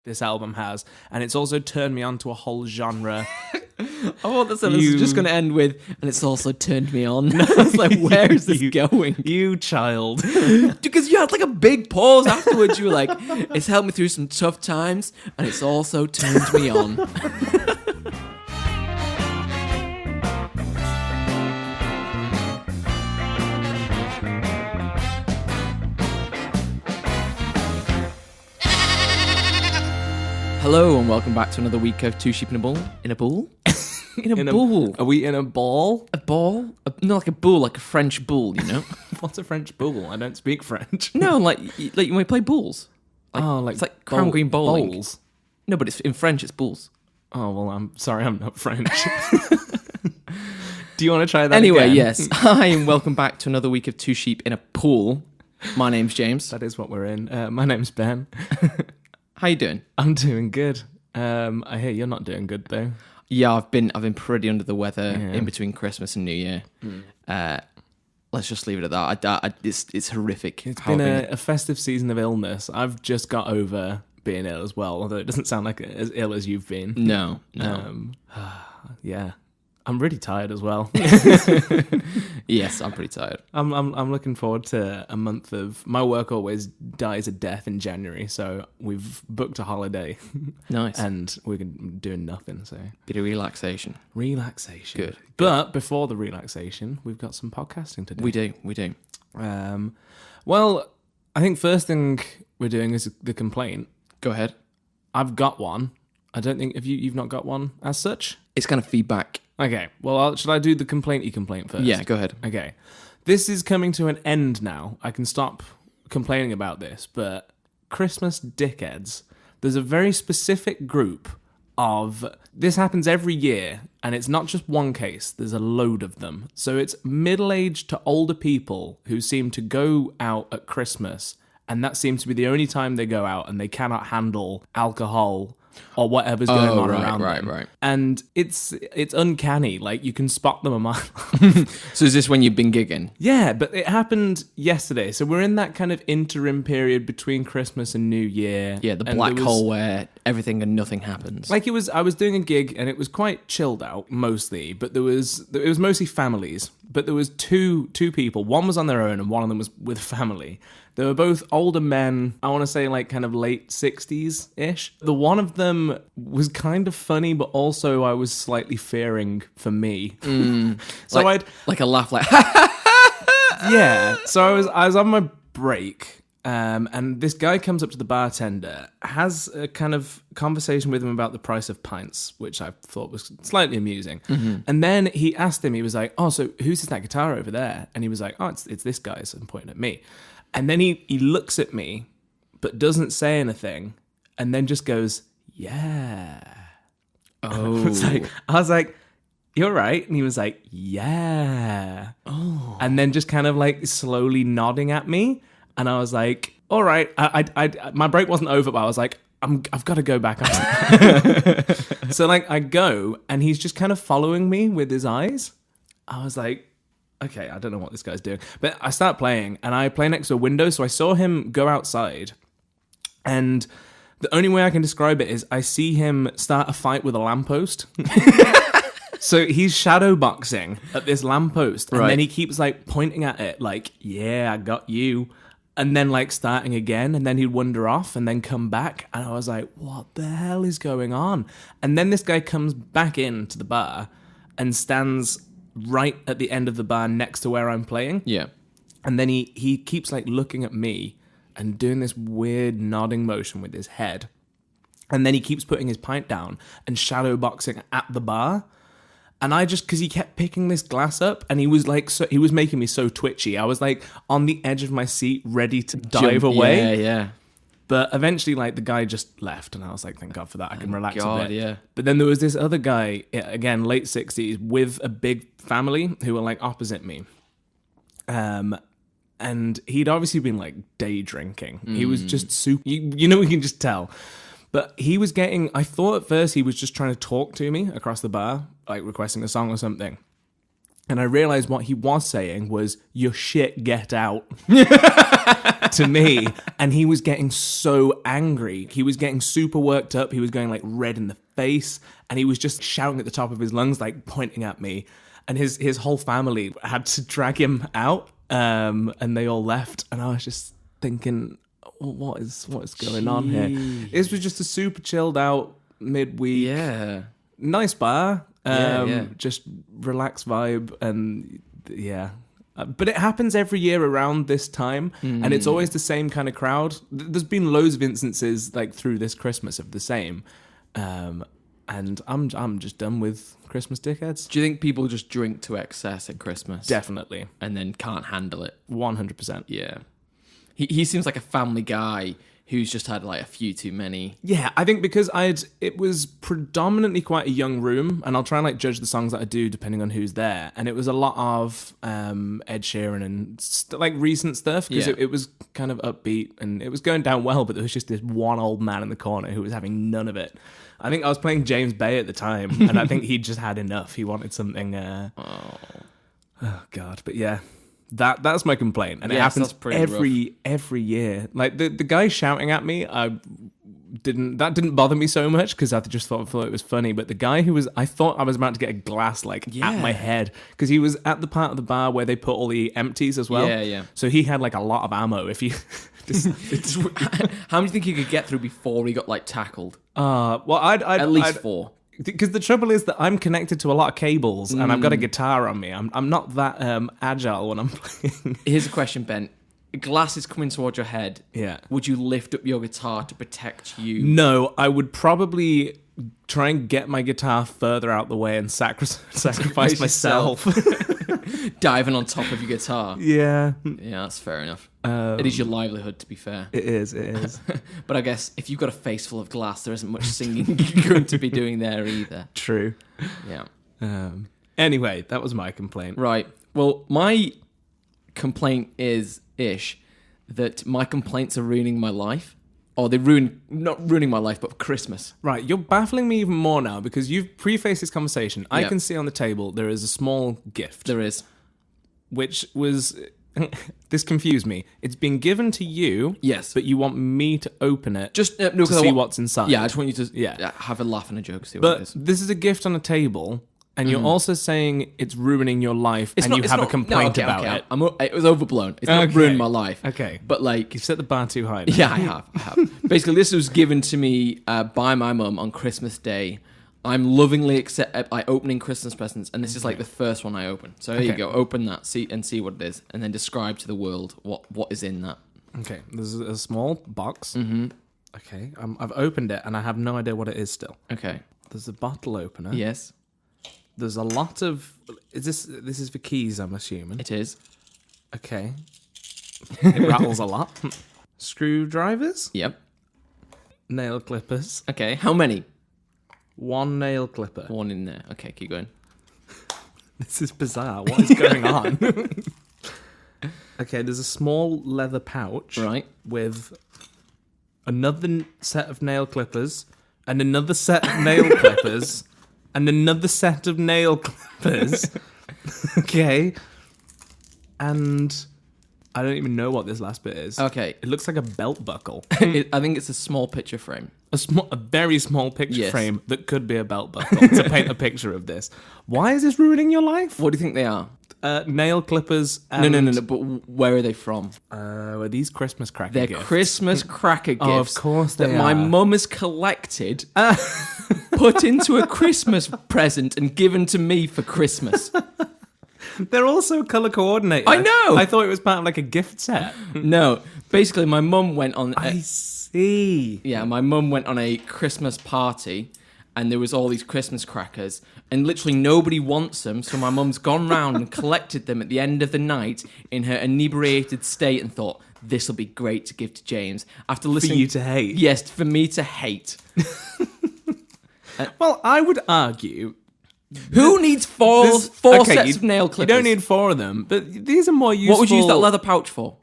this album has, and it's also turned me on to a whole genre. I thought this was just going to end with, and it's also turned me on. I was like, where is this going? You child. Because you had like a big pause afterwards. You were like, it's helped me through some tough times, and it's also turned me on. Hello and welcome back to another week of Two Sheep in a Bull. In a bull? In a bull. Are we in a ball? A ball? No, like a bull, like a French bull, you know? What's a French bull? I don't speak French. No, like when we play bulls. It's like crown green bowling. Bowls. No, but it's in French. It's bulls. Oh well, I'm sorry, I'm not French. Do you want to try that? Anyway, again? yes. Hi and welcome back to another week of Two Sheep in a Pool. My name's James. That is what we're in. My name's Ben. How you doing? I'm doing good. I hear you're not doing good though. Yeah, I've been pretty under the weather in between Christmas and New Year. Let's just leave it at that. It's horrific. It's been a festive season of illness. I've just got over being ill as well, although it doesn't sound like as ill as you've been. No. Yeah. I'm really tired as well. Yes, I'm pretty tired. I'm looking forward to a month of... My work always dies a death in January, so we've booked a holiday. Nice. And we're doing nothing, so... Bit of relaxation. Relaxation. Good. But before the relaxation, we've got some podcasting to do. We do. Well, I think first thing we're doing is the complaint. Go ahead. I've got one. I don't think... You've not got one as such? It's kind of feedback. Okay, well, should I do the complainty complaint first? Yeah, go ahead. Okay. This is coming to an end now. I can stop complaining about this, but Christmas dickheads. There's a very specific group of... This happens every year, and it's not just one case. There's a load of them. So it's middle-aged to older people who seem to go out at Christmas, and that seems to be the only time they go out, and they cannot handle alcohol or whatever's going on around them. Right. And it's uncanny. Like, you can spot them a mile off. So is this when you've been gigging? Yeah, but it happened yesterday. So we're in that kind of interim period between Christmas and New Year. Yeah, the black hole where everything and nothing happens. Like, I was doing a gig and it was quite chilled out, mostly. But it was mostly families. But there was two people. One was on their own and one of them was with family. They were both older men, I want to say like kind of late 60s-ish. The one of them was kind of funny, but also I was slightly fearing for me. So like a laugh like... Yeah, so I was on my break, and this guy comes up to the bartender, has a kind of conversation with him about the price of pints, which I thought was slightly amusing. Mm-hmm. And then he asked him, he was like, oh, so who's that guitar over there? And he was like, oh, it's this guy's, and pointing at me. And then he looks at me, but doesn't say anything, and then just goes, yeah. Oh. I was like, you're right. And he was like, yeah. Oh. And then just kind of like slowly nodding at me. And I was like, all right. I my break wasn't over, but I was like, I've got to go back up. So like I go, and he's just kind of following me with his eyes. I was like, okay, I don't know what this guy's doing. But I start playing, and I play next to a window, so I saw him go outside. And the only way I can describe it is I see him start a fight with a lamppost. So he's shadow boxing at this lamppost, and then he keeps like pointing at it like, yeah, I got you. And then like starting again, and then he'd wander off and then come back. And I was like, what the hell is going on? And then this guy comes back into the bar and stands right at the end of the bar next to where I'm playing. Yeah. And then he keeps like looking at me and doing this weird nodding motion with his head. And then he keeps putting his pint down and shadow boxing at the bar. And I just, because he kept picking this glass up, and he was like, he was making me so twitchy. I was like on the edge of my seat, ready to dive away. Yeah. But eventually, like, the guy just left, and I was like, thank God for that. I can relax a bit. Yeah. But then there was this other guy, again, late 60s, with a big family who were, like, opposite me. And he'd obviously been, like, day drinking. He was just super... You know, we can just tell. But he was getting... I thought at first he was just trying to talk to me across the bar, like, requesting a song or something. And I realized what he was saying was, "Your shit, get out," to me. And he was getting so angry. He was getting super worked up. He was going like red in the face. And he was just shouting at the top of his lungs, like pointing at me. And his whole family had to drag him out. And they all left. And I was just thinking, what is going on here? This was just a super chilled out midweek. Yeah. Nice bar. Yeah. Just relaxed vibe, and but it happens every year around this time, and it's always the same kind of crowd. There's been loads of instances like through this Christmas of the same, and I'm just done with Christmas dickheads. Do you think people just drink to excess at Christmas? Definitely, And then can't handle it? 100%. Yeah. He seems like a family guy who's just had like a few too many. Yeah, I think because it was predominantly quite a young room, and I'll try and like judge the songs that I do depending on who's there, and it was a lot of Ed Sheeran and like recent stuff, because it was kind of upbeat and it was going down well, but there was just this one old man in the corner who was having none of it. I think I was playing James Bay at the time, and I think he just had enough. He wanted something. Oh God, but yeah. That's my complaint, and it happens every year. Like the guy shouting at me, didn't bother me so much because I just thought it was funny. But the guy I thought I was about to get a glass at my head, because he was at the part of the bar where they put all the empties as well. Yeah. So he had like a lot of ammo. If you, how many do you think you could get through before he got like tackled? I'd at least 4. Because the trouble is that I'm connected to a lot of cables, and I've got a guitar on me. I'm not that agile when I'm playing. Here's a question, Ben. Glass is coming towards your head. Yeah. Would you lift up your guitar to protect you? No, I would probably try and get my guitar further out the way and sacrifice myself. Diving on top of your guitar. Yeah. Yeah, that's fair enough. It is your livelihood, to be fair. It is. But I guess if you've got a face full of glass, there isn't much singing you're going to be doing there either. True. Yeah. Anyway, that was my complaint. Right. Well, my complaint is that my complaints are ruining my life. Or not ruining my life, but Christmas. Right, you're baffling me even more now, because you've prefaced this conversation. I can see on the table there is a small gift. There is. Which was... this confused me. It's been given to you. Yes. But you want me to open it just to see what's inside. Yeah, I just want you to have a laugh and a joke, see what it is. But this is a gift on a table... And you're also saying it's ruining your life, and you have a complaint about it. It was overblown. It's not ruined my life. Okay. But like... You've set the bar too high now. Yeah, I have. Basically, this was given to me by my mum on Christmas Day. I'm lovingly opening Christmas presents, and this is like the first one I open. So there you go. Open that, see what it is, and then describe to the world what is in that. Okay. There's a small box. Mm-hmm. Okay. I've opened it, and I have no idea what it is still. Okay. There's a bottle opener. Yes. There's a lot of... This is for keys, I'm assuming. It is. Okay. It rattles a lot. Screwdrivers? Yep. Nail clippers. Okay. How many? 1 nail clipper. 1 in there. Okay, keep going. This is bizarre. What is going on? Okay, there's a small leather pouch. Right. With another set of nail clippers, and another set of nail clippers... And another set of nail clippers. Okay. And I don't even know what this last bit is. Okay. It looks like a belt buckle. I think it's a small picture frame. A very small picture frame that could be a belt buckle to paint a picture of this. Why is this ruining your life? What do you think they are? Nail clippers and... No, but where are they from? Are these Christmas cracker They're gifts? Christmas cracker gifts. Oh, of course they that my mum has collected, put into a Christmas present and given to me for Christmas. They're also colour coordinated. I know! I thought it was part of like a gift set. No. Basically, my mum went on... I see. Yeah, my mum went on a Christmas party, and there was all these Christmas crackers, and literally nobody wants them, so my mum's gone round and collected them at the end of the night in her inebriated state and thought, this will be great to give to James. After listening... For you to hate. Yes, for me to hate. Well, I would argue... Who needs four sets of nail clippers? You don't need 4 of them, but these are more useful... What would you use that leather pouch for?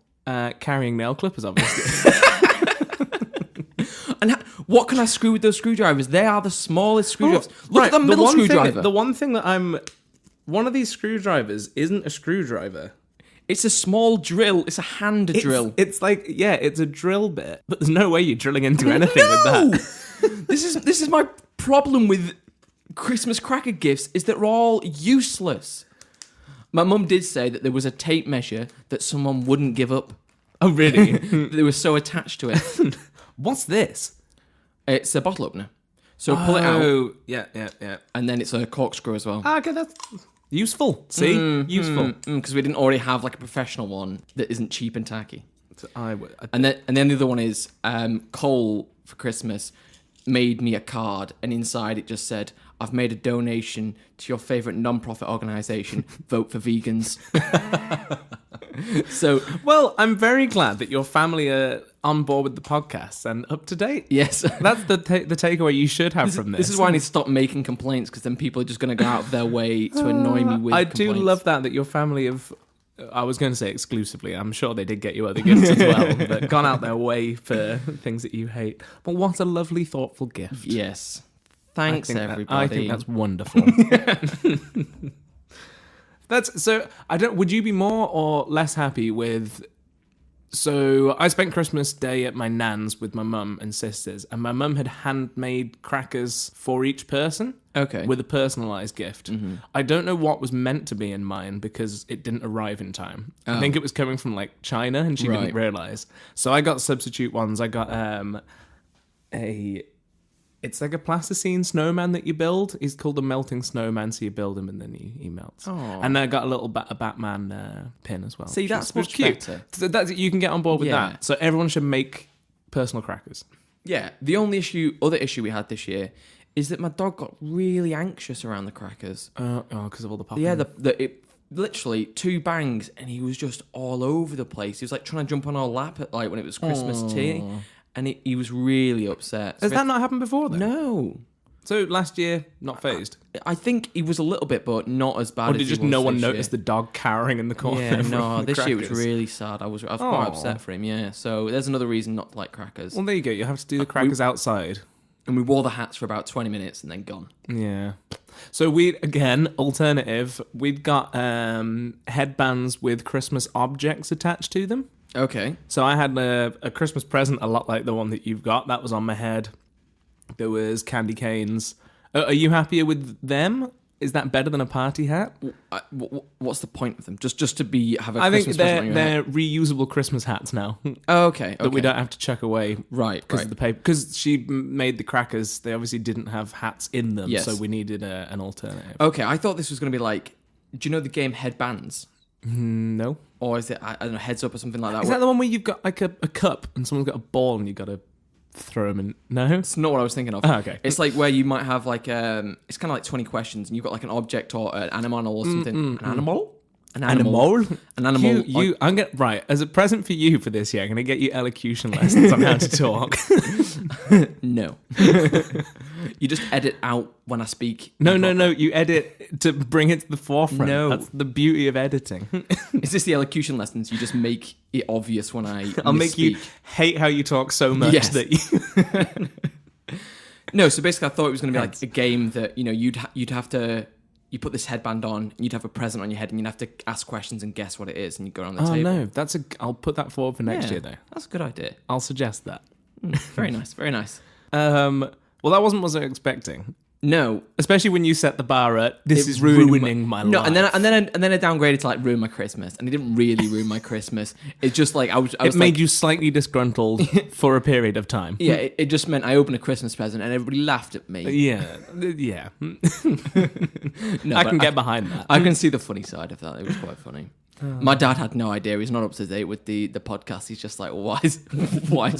Carrying nail clippers, obviously. And what can I screw with those screwdrivers? They are the smallest screwdrivers. Look at the middle screwdriver. The one thing that I'm one of these screwdrivers isn't a screwdriver. It's a small drill. It's a hand drill. It's like, yeah, it's a drill bit, but there's no way you're drilling into anything with that. This is my problem with Christmas cracker gifts, is that they're all useless. My mum did say that there was a tape measure that someone wouldn't give up. Oh, really? They were so attached to it. What's this? It's a bottle opener. So pull it out, Oh, yeah. and then it's a corkscrew as well. Ah, okay, that's useful. See? Useful. Because we didn't already have like a professional one that isn't cheap and tacky. So And then the other one is Cole for Christmas made me a card, and inside it just said, "I've made a donation to your favourite non-profit organisation. Vote for vegans." So, well, I'm very glad that your family are on board with the podcast and up to date. yes. That's the takeaway you should have from this. This is why I need to stop making complaints, because then people are just going to go out of their way to annoy me with I complaints. do love that your family have, I was going to say exclusively, I'm sure they did get you other gifts as well, but gone out their way for things that you hate. But what a lovely, thoughtful gift. Yes. Thanks, everybody. I think that's wonderful. Would you be more or less happy with... So I spent Christmas Day at my nan's with my mum and sisters, and my mum had handmade crackers for each person. Okay. With a personalised gift. Mm-hmm. I don't know what was meant to be in mine because it didn't arrive in time. I think it was coming from like China and she didn't realise. So I got substitute ones. I got it's like a plasticine snowman that you build. He's called a melting snowman, so you build him and then he melts. Oh. And I got a little a Batman pin as well. See, that's which much cute. better. So you can get on board with Yeah. that. So everyone should make personal crackers. Yeah. The only other issue we had this year is that my dog got really anxious around the crackers. Because of all the popping. Yeah, literally 2 bangs and he was just all over the place. He was like trying to jump on our lap at like when it was Christmas tea, and he was really upset. Has that not happened before then? No. So last year, not phased? I think he was a little bit, but not as bad Or as did just no one notice the dog cowering in the corner? Yeah, from no, the this year was crackers? really sad. I was quite upset for him, yeah. So there's another reason not to like crackers. Well, there you go. You have to do the crackers outside. And we wore the hats for about 20 minutes and then gone. Yeah. So alternative, we'd got headbands with Christmas objects attached to them. Okay. So I had a Christmas present a lot like the one that you've got. That was on my head. There was candy canes. Are you happier with them? Is that better than a party hat? What's the point of them? Just to have a I Christmas think present on your they're head? reusable Christmas hats now. Oh, okay. That we don't have to chuck away. Right, Because right. of the paper. Because she made the crackers, they obviously didn't have hats in them. Yes. So we needed an alternative. Okay, I thought this was going to be like, do you know the game Headbands? No. Or is it, I don't know, Heads Up or something like that? Is that the one where you've got like a cup and someone's got a ball and you've got to throw them in? No? It's not what I was thinking of. Oh, okay. It's like where you might have like, it's kind of like 20 questions and you've got like an object or an animal or something. An animal? An animal? An animal. I'm gonna right as a present for you for this year. I'm gonna get you elocution lessons on how to talk. No. You just edit out when I speak. No. You edit to bring it to the forefront. No. That's the beauty of editing. Is this the elocution lessons? You just make it obvious when I'll make you hate how you talk so much Yes. that you. No, so basically I thought it was going to be like a game that, you'd have to... You put this headband on, and you'd have a present on your head, and you'd have to ask questions and guess what it is, and you go around the Oh table. no, I'll put that forward for next year though. That's a good idea. I'll suggest that. Very nice, very nice. Well, that wasn't what I was expecting. No, Especially when you set the bar at this it is ruined ruining my life. No, and then I downgraded to like ruin my Christmas, and it didn't really ruin my Christmas. It's just like I was it made like, you slightly disgruntled for a period of time. yeah. It just meant I opened a Christmas present and everybody laughed at me. Yeah. No, I but can get behind that. I can see the funny side of that. It was quite funny. My dad had no idea. He's not up to date with the podcast. He's just like, why is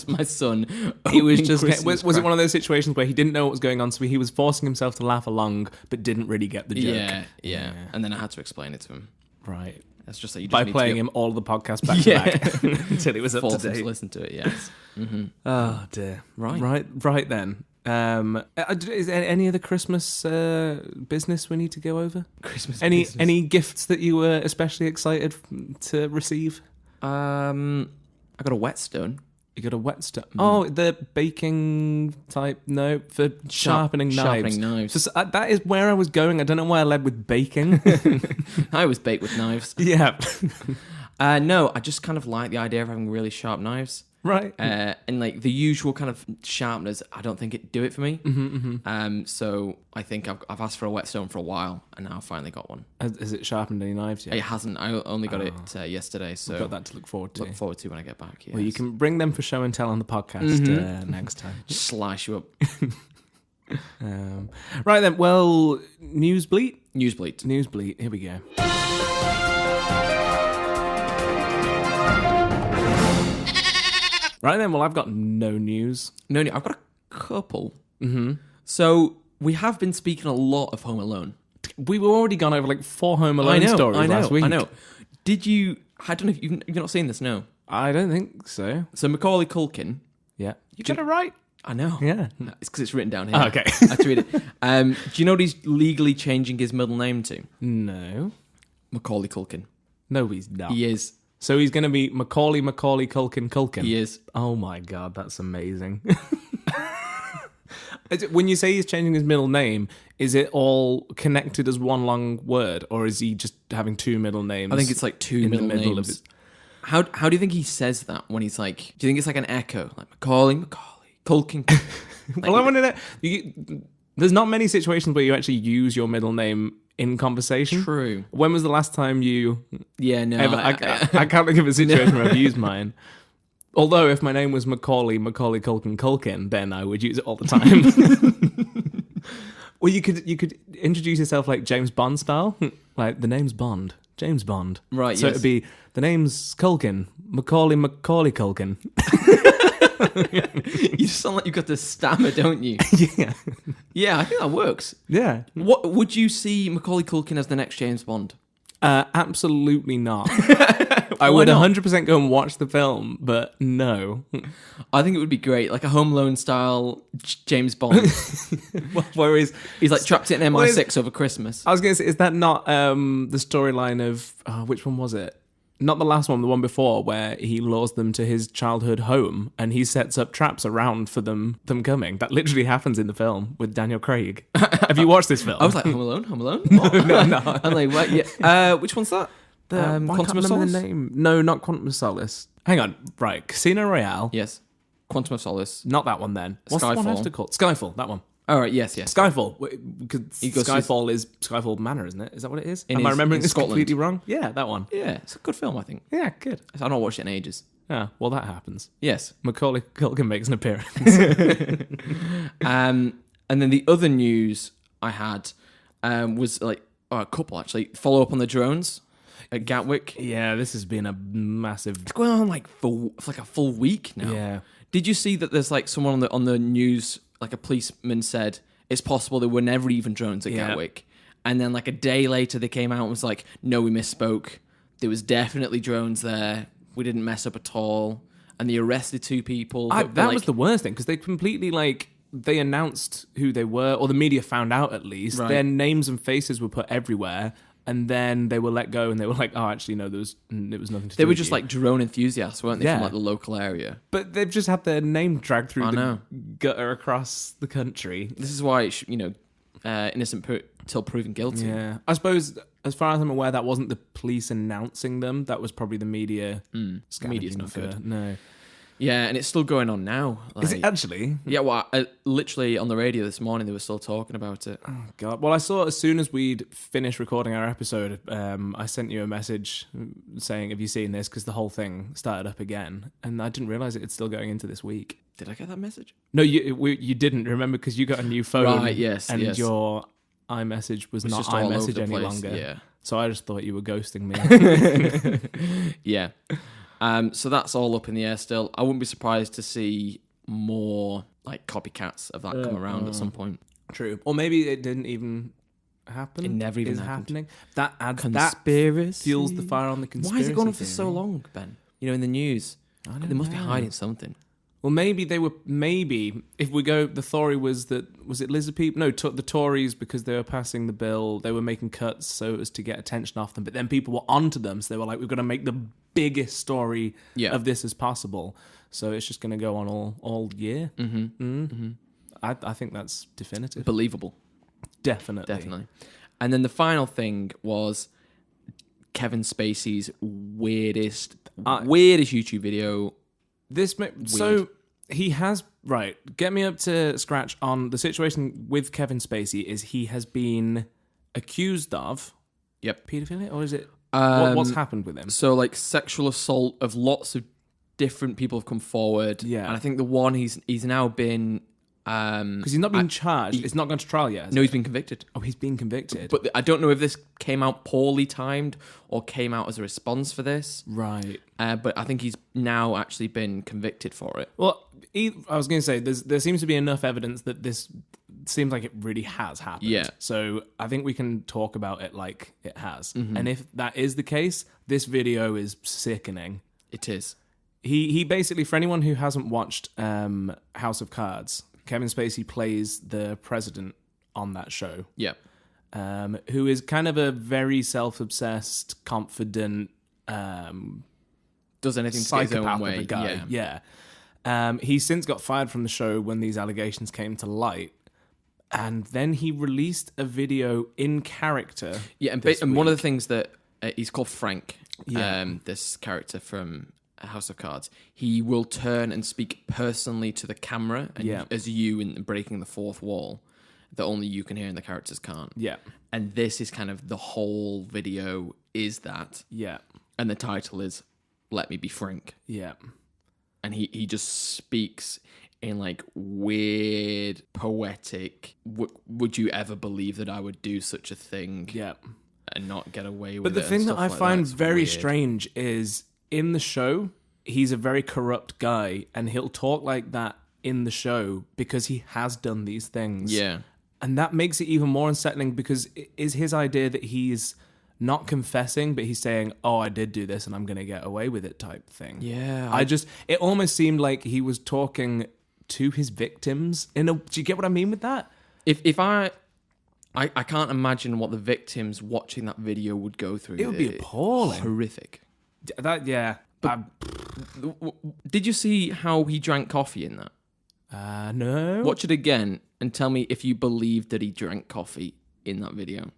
my son? He was opening just Christmas was it one of those situations where he didn't know what was going on, so he was forcing himself to laugh along, but didn't really get the joke. Yeah. And then I had to explain it to him. Right. That's just like you just By need playing to him all the podcasts back Yeah. to back until he was up force to him to date. listen to it. Yes. Mm-hmm. Oh dear. Right. Right then. Is there any other Christmas business we need to go over? Christmas. Any gifts that you were especially excited to receive? I got a whetstone. You got a whetstone. Oh, the baking type. No, for sharpening knives. Sharpening knives. So, that is where I was going. I don't know why I led with baking. I was baked with knives. Yeah. No, I just kind of like the idea of having really sharp knives. Right. And like the usual kind of sharpeners, I don't think it do it for me. So I think I've asked for a whetstone for a while, and now I finally got one. Has it sharpened any knives yet? It hasn't. I only got it yesterday, so I've got that to look forward to. Look forward to when I get back. Yes. Well, you can bring them for show and tell on the podcast next time. Just slice you up. Right then. Well, news bleat. News bleat. News bleat. Here we go. Right then, well, I've got no news. No, I've got a couple. So we have been speaking a lot of Home Alone. We were already gone over like 4 Home Alone stories last week. I know. Did you? I don't know if you've not seen this. No, I don't think so. So Macaulay Culkin. Yeah, you got it right. I know. Yeah, it's because it's written down here. Oh, okay. I have to read it. Do you know what he's legally changing his middle name to? No, Macaulay Culkin. No, he's not. He is. So he's going to be Macaulay Culkin. He is. Oh my God, that's amazing. When you say he's changing his middle name, is it all connected as one long word, or is he just having 2 middle names? I think it's like 2 middle names. How do you think he says that when he's like? Do you think it's like an echo, like Macaulay Culkin? Well, I want to know. There's not many situations where you actually use your middle name in conversation. True. When was the last time you? Yeah, no. I can't think of a situation where I've used mine. Although, if my name was Macaulay Culkin, then I would use it all the time. Well, you could introduce yourself like James Bond style, like the name's Bond, James Bond. Right. So yes. it'd be the name's Culkin, Macaulay Culkin. You sound like you've got to stammer, don't you? Yeah. Yeah, I think that works. Yeah. What would you see Macaulay Culkin as the next James Bond? Absolutely not. I would 100% go and watch the film, but no. I think it would be great, like a Home Alone style James Bond. Where he's like trapped in MI6 over Christmas. I was going to say, is that not the storyline of which one was it? Not the last one, the one before, where he lures them to his childhood home and he sets up traps around for them coming. That literally happens in the film with Daniel Craig. Have you watched this film? I was like, Home Alone? No. I'm like, what? Yeah. Which one's that? Quantum of Solace? The name. No, not Quantum of Solace. Hang on. Right. Casino Royale. Yes. Quantum of Solace. Not that one then. What's Skyfall. the one after called? Skyfall, that one. All right, yes. Skyfall. Because Skyfall is Skyfall Manor, isn't it? Is that what it is? Am I remembering this completely wrong? Yeah, that one. Yeah, it's a good film, I think. Yeah, good. I've not watched it in ages. Yeah, well, that happens. Yes. Macaulay Culkin makes an appearance. And then the other news I had was like a couple, actually. Follow up on the drones at Gatwick. Yeah, this has been a massive... It's going on like for like a full week now. Yeah. Did you see that there's like someone on the news, like a policeman said, it's possible there were never even drones at Gatwick. And then like a day later they came out and was like, no, we misspoke. There was definitely drones there. We didn't mess up at all. And they arrested 2 people. That was the worst thing, because they completely they announced who they were, or the media found out at least. Right. Their names and faces were put everywhere. And then they were let go, and they were like, "Oh, actually, no, it was nothing to do with you." They were just like drone enthusiasts, weren't they? From like the local area. But they've just had their name dragged through the gutter across the country. This is why, innocent till proven guilty. Yeah, I suppose, as far as I'm aware, that wasn't the police announcing them. That was probably the media. Media's not good. No. Yeah, and it's still going on now. Is it actually? Yeah, well, literally on the radio this morning, they were still talking about it. Oh, God. Well, I saw as soon as we'd finished recording our episode, I sent you a message saying, have you seen this? Because the whole thing started up again. And I didn't realise it's still going into this week. Did I get that message? No, you didn't. Remember, because you got a new phone. Right, yes. And your iMessage was not iMessage any longer. Yeah. So I just thought you were ghosting me. Yeah. So that's all up in the air still. I wouldn't be surprised to see more like copycats of that come around at some point. True. Or maybe it didn't even happen. It never even happened. That adds conspiracy. That fuels the fire on the conspiracy. Why is it going on for theory? so long, Ben? In the news. They must be hiding something. Well, maybe if we go, the theory was it lizard people? No, the Tories, because they were passing the bill, they were making cuts so it was to get attention off them. But then people were onto them, so they were like, we've got to make the biggest story of this as possible. So it's just going to go on all year. I think that's definitive. Believable. Definitely. And then the final thing was Kevin Spacey's weirdest YouTube video. So he has, right, get me up to scratch on the situation with Kevin Spacey is he has been accused of pedophilia, or is it what's happened with him? So like sexual assault of lots of different people have come forward. Yeah. And I think the one he's now been because he's not been charged. It's not gone to trial yet. No, he's been convicted. Oh, he's been convicted. But I don't know if this came out poorly timed or came out as a response for this. Right. But I think he's now actually been convicted for it. Well, I was going to say, there seems to be enough evidence that this seems like it really has happened. Yeah. So I think we can talk about it like it has. Mm-hmm. And if that is the case, this video is sickening. It is. He basically, for anyone who hasn't watched House of Cards, Kevin Spacey plays the president on that show. Yeah. Who is kind of a very self-obsessed, confident, does anything to get his own way. Of a guy. Yeah. He's since got fired from the show when these allegations came to light. And then he released a video in character. Yeah, and one of the things that he's called Frank, this character from House of Cards, he will turn and speak personally to the camera and as you in breaking the fourth wall that only you can hear and the characters can't. Yeah. And this is kind of the whole video is that. Yeah. And the title is Let Me Be Frank. Yeah. And he just speaks in like weird, poetic, would you ever believe that I would do such a thing? Yeah. And not get away with it. But the thing that I find very weird. strange is in the show, he's a very corrupt guy and he'll talk like that in the show because he has done these things. Yeah. And that makes it even more unsettling because it is his idea that he's not confessing, but he's saying, oh, I did do this and I'm going to get away with it type thing. Yeah. It almost seemed like he was talking to his victims. Do you get what I mean with that? If I can't imagine what the victims watching that video would go through. It would be appalling. Horrific. Did you see how he drank coffee in that? No. Watch it again and tell me if you believe that he drank coffee in that video.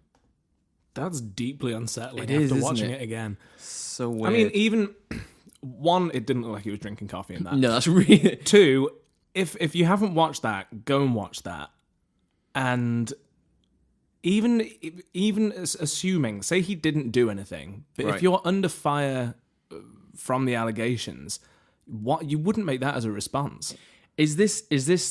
That's deeply unsettling it is, after watching it? it again. So weird. I mean, even one, it didn't look like he was drinking coffee in that. No, that's really... Two, if you haven't watched that, go and watch that. And even assuming, say he didn't do anything, but if you're under fire from the allegations, what you wouldn't make that as a response. Is this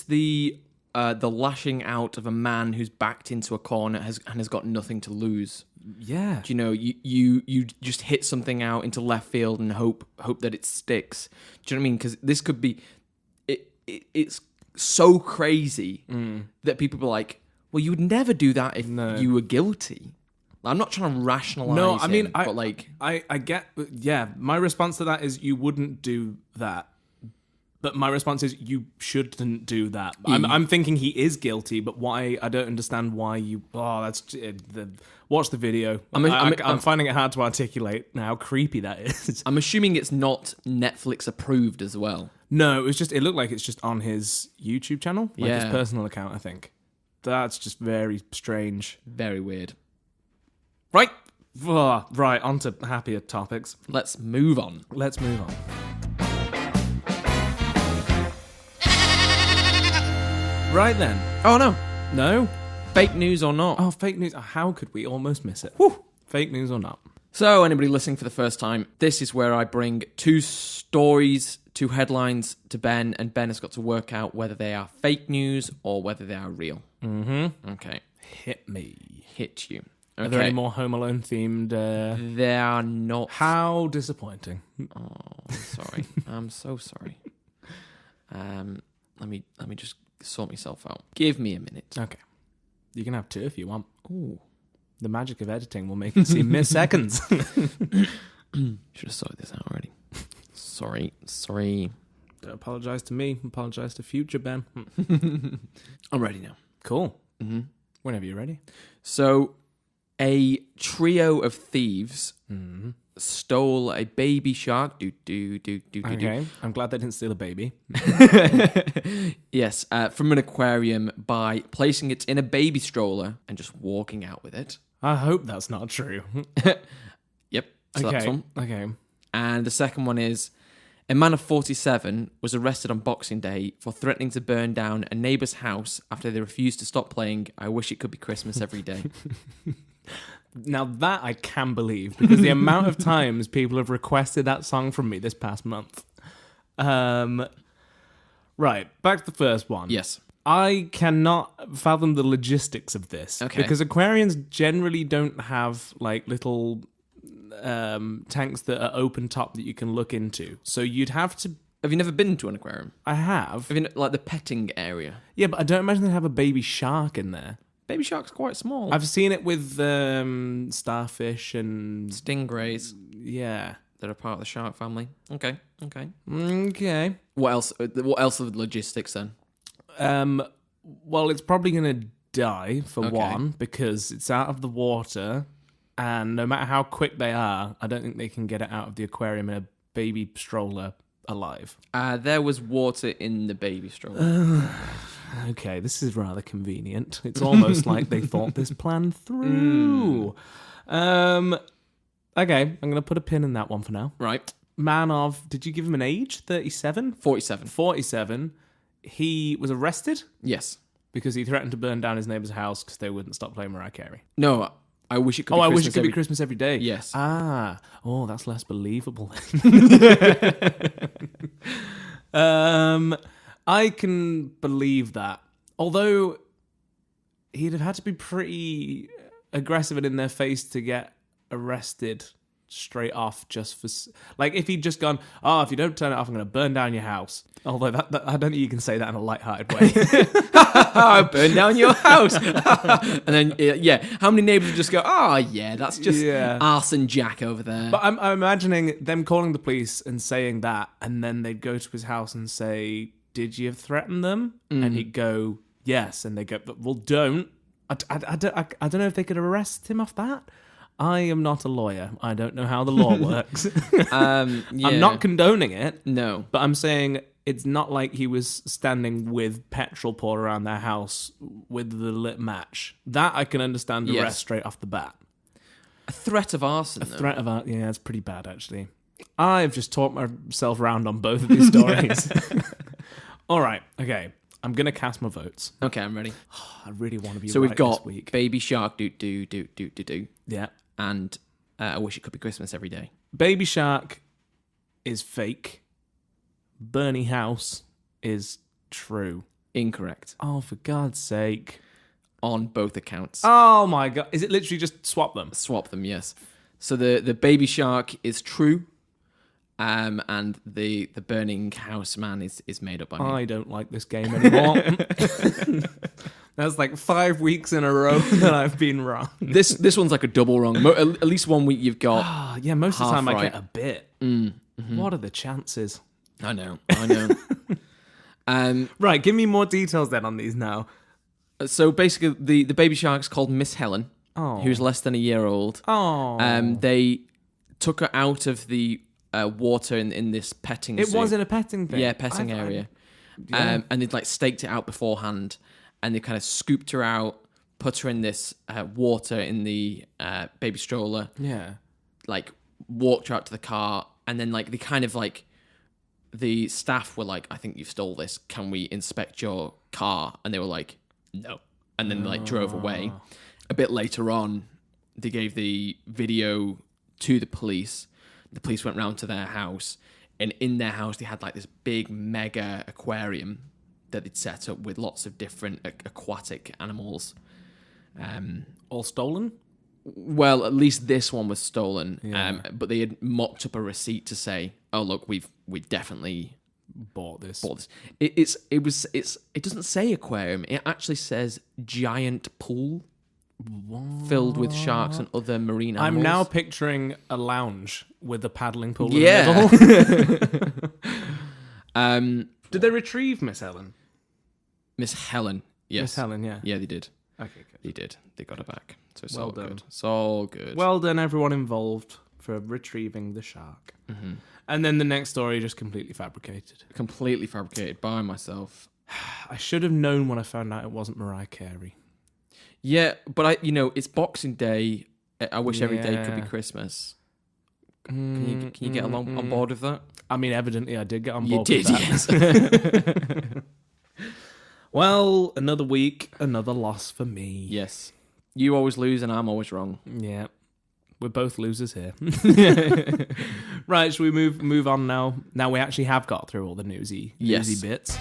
the lashing out of a man who's backed into a corner and has got nothing to lose? Yeah. Do you know, you just hit something out into left field and hope that it sticks. Do you know what I mean? Because this could be it's so crazy that people are like, well, you would never do that if you were guilty. I'm not trying to rationalize. No, I mean, I get. Yeah, my response to that is you wouldn't do that. But my response is you shouldn't do that. I'm thinking he is guilty, but why? I don't understand why you. Oh, watch the video. I'm finding it hard to articulate how creepy that is. I'm assuming it's not Netflix approved as well. No, it looked like it's just on his YouTube channel, his personal account. I think that's just very strange, very weird. Right, right. On to happier topics. Let's move on. Right then. Oh, no. Fake news or not? Oh, fake news. How could we almost miss it? Whew. Fake news or not? So, anybody listening for the first time, this is where I bring two stories, two headlines to Ben, and Ben has got to work out whether they are fake news or whether they are real. Mm-hmm. Okay. Hit me. Hit you. Okay. Are there any more Home Alone themed? There are not. How disappointing. Oh, I'm sorry. I'm so sorry. Let me just sort myself out. Give me a minute. Okay. You can have two if you want. Ooh. The magic of editing will make it seem mere seconds. Should have sorted this out already. Sorry. Don't apologise to me. Apologise to future Ben. I'm ready now. Cool. Mm-hmm. Whenever you're ready. So, a trio of thieves stole a baby shark. Okay. I'm glad they didn't steal a baby. Yes, from an aquarium by placing it in a baby stroller and just walking out with it. I hope that's not true. Yep. So that's one. Okay. And the second one is a man of 47 was arrested on Boxing Day for threatening to burn down a neighbour's house after they refused to stop playing I Wish It Could Be Christmas Every Day. Now that I can believe, because the amount of times people have requested that song from me this past month. Right, back to the first one. Yes. I cannot fathom the logistics of this. Okay. Because aquariums generally don't have like little tanks that are open top that you can look into. So you'd have to... Have you never been to an aquarium? I have. Have you, like the petting area? Yeah, but I don't imagine they have a baby shark in there. Baby shark's quite small. I've seen it with starfish and... Stingrays Yeah. that are part of the shark family. Okay. Okay. What else? What else are the logistics then? Well, it's probably going to die, for Okay. one, because it's out of the water, and no matter how quick they are, I don't think they can get it out of the aquarium in a baby stroller alive. There was water in the baby stroller. Okay, this is rather convenient. It's almost like they thought this plan through. Okay, I'm going to put a pin in that one for now. Right. Man of, did you give him an age? 37? 47. 47. He was arrested Yes. because he threatened to burn down his neighbour's house because they wouldn't stop playing Mariah Carey. No, I wish it could be I Christmas wish it could be Christmas every day. Yes. That's less believable. I can believe that. Although he'd have had to be pretty aggressive and in their face to get arrested straight off just for... Like, if he'd just gone, if you don't turn it off, I'm going to burn down your house. Although that I don't think you can say that in a lighthearted way. I burn down your house. And then, how many neighbours would just go, that's just Arson Jack over there. But I'm imagining them calling the police and saying that, and then they'd go to his house and say, did you threaten them? And he'd go, yes. And they go, well, don't. I don't know if they could arrest him off that. I am not a lawyer. I don't know how the law works. I'm not condoning it. No. But I'm saying it's not like he was standing with petrol poured around their house with the lit match. That I can understand arrest straight off the bat. A threat of arson, though. Threat of arson, yeah, it's pretty bad, actually. I've just talked myself round on both of these stories. All right, okay. I'm going to cast my votes. Okay, I'm ready. I really want to be So right we've got this week. Baby Shark, do. Yeah. And I Wish It Could Be Christmas Every Day. Baby Shark is fake. Bernie House is true. Incorrect. Oh, for God's sake. On both accounts. Oh, my God. Is it literally just swap them? Swap them, yes. So the Baby Shark is true. And the Burning House man is made up by me. I don't like this game anymore. That's like 5 weeks in a row that I've been wrong. This one's like a double wrong. At least one week you've got. Yeah, most of the time right. I get a bit. What are the chances? I know. Right, give me more details then on these now. So basically, the baby shark's called Miss Helen, Oh. who's less than a year old. Oh. They took her out of the water in this petting zoo. It was in a petting thing. Yeah, petting area. And they'd like staked it out beforehand, and they kind of scooped her out, put her in this water in the baby stroller. Yeah. Like walked her out to the car, and then like they kind of like the staff were like, I think you've stole this. Can we inspect your car? And they were like, no. And then they like drove away. A bit later on, they gave the video to the police. The police went round to their house, and in their house they had like this big mega aquarium that they'd set up with lots of different aquatic animals. All stolen? Well, at least this one was stolen. Yeah. But they had mocked up a receipt to say, "Oh, look, we definitely Bought this. It doesn't say aquarium. It actually says giant pool filled with sharks and other marine animals. I'm now picturing a lounge with a paddling pool Yeah. in the middle. Did they retrieve Miss Helen? Miss Helen. Yes. Miss Helen, yeah. Yeah, they did. Okay, good. They did. They got her back. So it's Well all done. good. It's all good. Well done, everyone involved, for retrieving the shark. Mm-hmm. And then the next story just completely fabricated. Completely fabricated by myself. I should have known when I found out it wasn't Mariah Carey. Yeah, but it's Boxing Day. I wish every day could be Yeah. Christmas. Can you get along on board with that? I mean, evidently I did get on You board did, with that. yes. Well, another week, another loss for me. Yes. You always lose and I'm always wrong. Yeah. We're both losers here. Right, shall we move on now? Now we actually have got through all the newsy bits.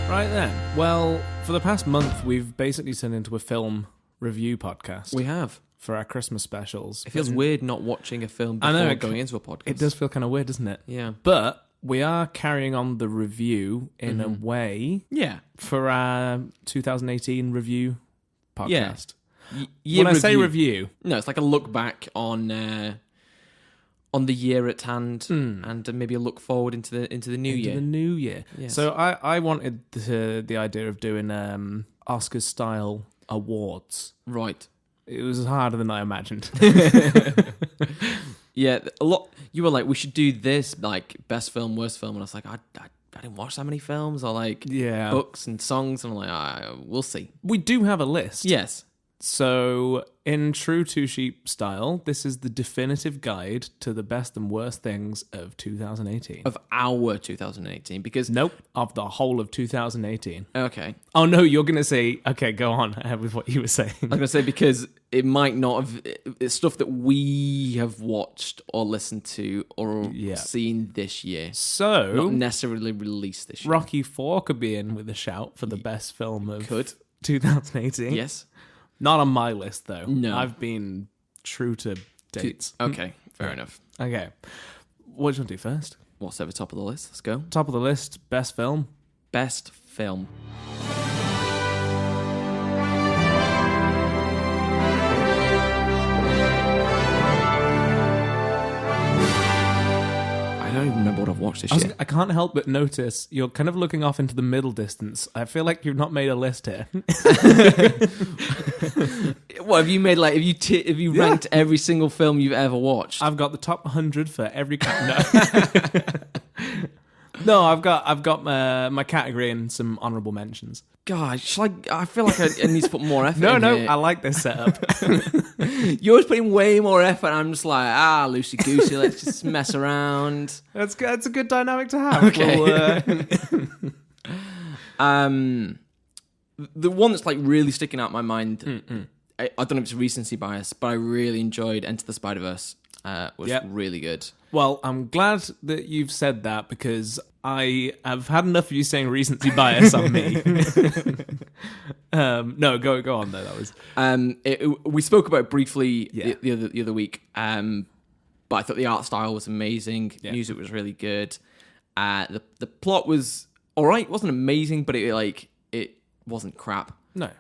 Right then. Well, for the past month, we've basically turned into a film review podcast. We have. For our Christmas specials. It feels weird not watching a film I before know, going into a podcast. It does feel kind of weird, doesn't it? Yeah. But we are carrying on the review in a way Yeah. for our 2018 review podcast. Year When I say review, No, it's like a look back on the year at hand and maybe a look forward into the new year. the new year. Yes. So I wanted the idea of doing Oscars style awards. Right. It was harder than I imagined. Yeah, a lot. You were like, we should do this, like best film, worst film, and I was like, I didn't watch that many films or like Yeah. books and songs, and I'm like, we'll see. We do have a list. Yes. So, in true Two Sheep style, this is the definitive guide to the best and worst things of 2018. Of our 2018, because Nope, of the whole of 2018. okay, Oh no, you're going to say, okay, go on with what you were saying. I'm gonna say because it might not have. It's stuff that we have watched or listened to or seen this year, So, not necessarily released this year. Rocky 4 could be in with a shout for the best film of 2018. Yes. Not on my list, though. No. I've been true to dates. Okay, fair enough. Okay. What do you want to do first? What's over top of the list? Let's go. Top of the list, best film. Best film. I don't even remember what I've watched this year. I can't help but notice you're kind of looking off into the middle distance. I feel like you've not made a list here. What have you made? Like, have you ranked every single film you've ever watched? I've got the top 100 for every No, I've got my category and some honourable mentions. Gosh, I feel like I need to put more effort. No, in here. I like this setup. You're always putting way more effort. I'm just like, loosey goosey. Let's just mess around. That's good. That's a good dynamic to have. Okay. Well, The one that's like really sticking out in my mind. I don't know if it's recency bias, but I really enjoyed Enter the Spider-Verse. Was really good. well, I'm glad that you've said that because I have had enough of you saying recency bias on me. No, go on though. That was We spoke about it briefly the other week, but I thought the art style was amazing. Yeah. Music was really good. The plot was all right. It wasn't amazing, but it wasn't crap. no.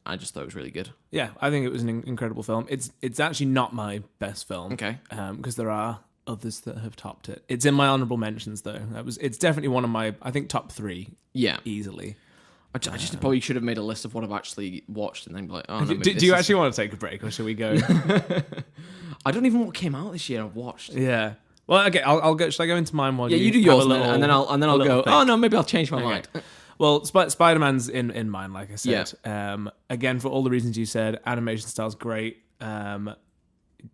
I just thought it was really good. Yeah, I think it was an incredible film. It's actually not my best film. Okay. Because there are others that have topped it. It's in my honourable mentions though. It's definitely one of my, I think, top 3 Yeah. easily. I just probably should have made a list of what I've actually watched and then be like, oh, no, Do you actually want to take a break or shall we go? I don't even know what came out this year I've watched. Yeah. Well, okay, I'll go. Should I go into mine while Yeah, you do have yours a little, and then I'll go, thing? oh, no, maybe I'll change my Okay. mind. Well, Spider-Man's in mine, like I said. Again, for all the reasons you said, animation style's great.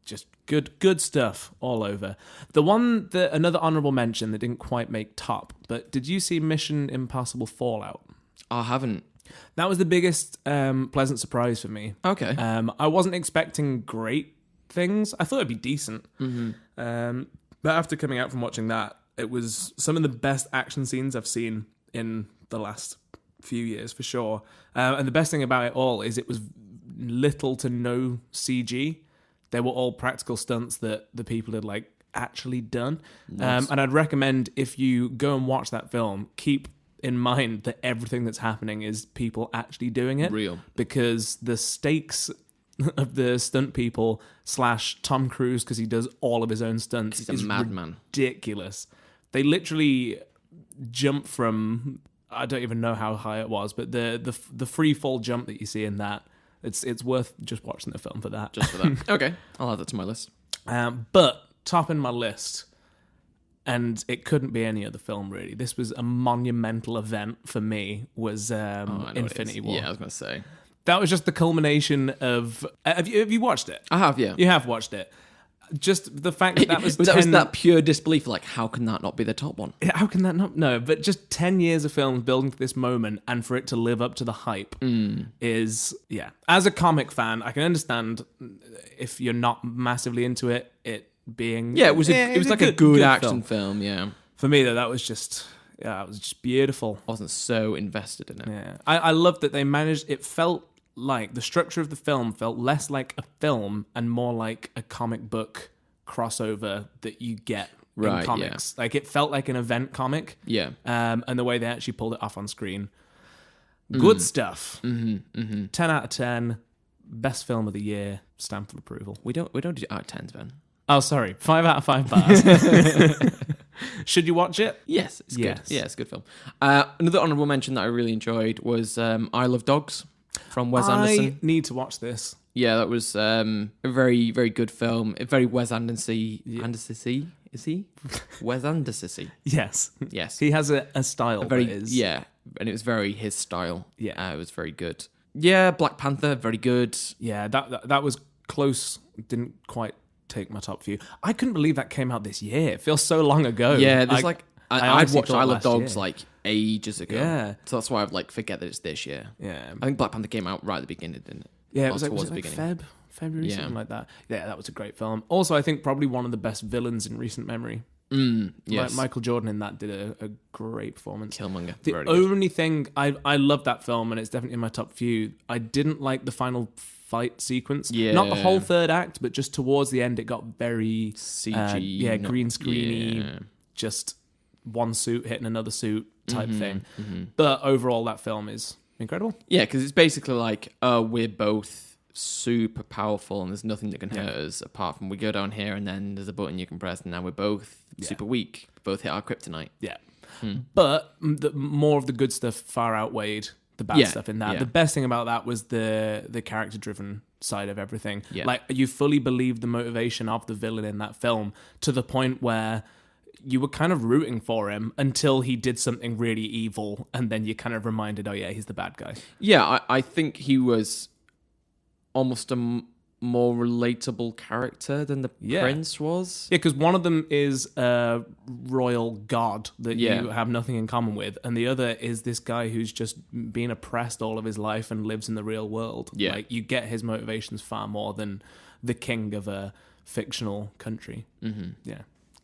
Just good stuff all over. Another honourable mention that didn't quite make top, but did you see Mission Impossible Fallout? I haven't. That was the biggest pleasant surprise for me. Okay. I wasn't expecting great things. I thought it'd be decent. Mm-hmm. But after coming out from watching that, it was some of the best action scenes I've seen in the last few years for sure. And the best thing about it all is it was little to no CG. They were all practical stunts that the people had like actually done. Nice. And I'd recommend if you go and watch that film, keep in mind that everything that's happening is people actually doing it. Real. Because the stakes of the stunt people / Tom Cruise, because he does all of his own stunts. He's a madman. Ridiculous. They literally jump from, I don't even know how high it was, but the free fall jump that you see in that, it's worth just watching the film for that. Just for that. Okay, I'll add that to my list. But topping my list, and it couldn't be any other film really. This was a monumental event for me. Was Infinity War? Yeah, I was gonna say that was just the culmination of. Have you watched it? I have. Yeah, you have watched it. Just the fact that was that was that pure disbelief. Like, how can that not be the top one? How can that not? No, but just 10 years of films building to this moment, and for it to live up to the hype is, yeah. As a comic fan, I can understand if you're not massively into it. It being it was like a good action film. Yeah, for me though, that was just it was just beautiful. I wasn't so invested in it. Yeah, I loved that they managed. It felt like the structure of the film felt less like a film and more like a comic book crossover that you get in comics. Yeah. Like it felt like an event comic. Yeah. And the way they actually pulled it off on screen. Good stuff. 10 out of 10. Best film of the year. Stamp of approval. We don't do out of 10s, Ben. Oh, sorry. 5 out of 5 bars. Should you watch it? Yes, it's good. Yeah, it's a good film. Another honourable mention that I really enjoyed was Isle of Dogs. From Wes Anderson. I need to watch this. Yeah, that was a very, very good film. A very Wes Anderson-y. Anderson-y? Is he? Wes Anderson-y. Yes. Yes. He has a style that is... Yeah, and it was very his style. Yeah. It was very good. Yeah, Black Panther, very good. Yeah, that was close. Didn't quite take my top few. I couldn't believe that came out this year. It feels so long ago. Yeah, there's I'd watched Isle of Dogs year. like ages ago. Yeah. So that's why I've forget that it's this year. Yeah. I think Black Panther came out right at the beginning, didn't it? Yeah, it was like February, something like that. Yeah, that was a great film. Also, I think probably one of the best villains in recent memory. Yes. Michael Jordan in that did a great performance. Killmonger. The only thing, I love that film, and it's definitely in my top few. I didn't like the final fight sequence. Yeah. Not the whole third act, but just towards the end, it got very... CG. Green screeny. Yeah. Just one suit hitting another suit type thing. But overall, that film is incredible. Yeah, because it's basically like, we're both super powerful and there's nothing that can hurt us apart from we go down here and then there's a button you can press and now we're both super weak. Both hit our kryptonite. Yeah. But more of the good stuff far outweighed the bad stuff in that. Yeah. The best thing about that was the character-driven side of everything. Yeah. Like, you fully believe the motivation of the villain in that film to the point where you were kind of rooting for him until he did something really evil, and then you kind of reminded, oh yeah, he's the bad guy. Yeah, I think he was almost a more relatable character than the prince was. Yeah, because one of them is a royal god that you have nothing in common with, and the other is this guy who's just been oppressed all of his life and lives in the real world. Yeah. Like, you get his motivations far more than the king of a fictional country. Yeah.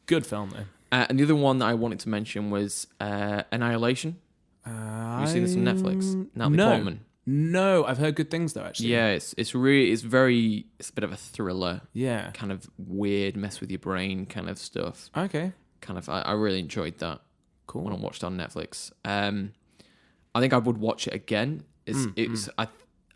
Good film, though. And the other one that I wanted to mention was Annihilation. Have you seen this on Netflix? Natalie Portman. No, I've heard good things though. Actually, yeah, it's a bit of a thriller. Yeah, kind of weird, mess with your brain kind of stuff. Okay, kind of. I really enjoyed that. Cool. When I watched it on Netflix, I think I would watch it again. I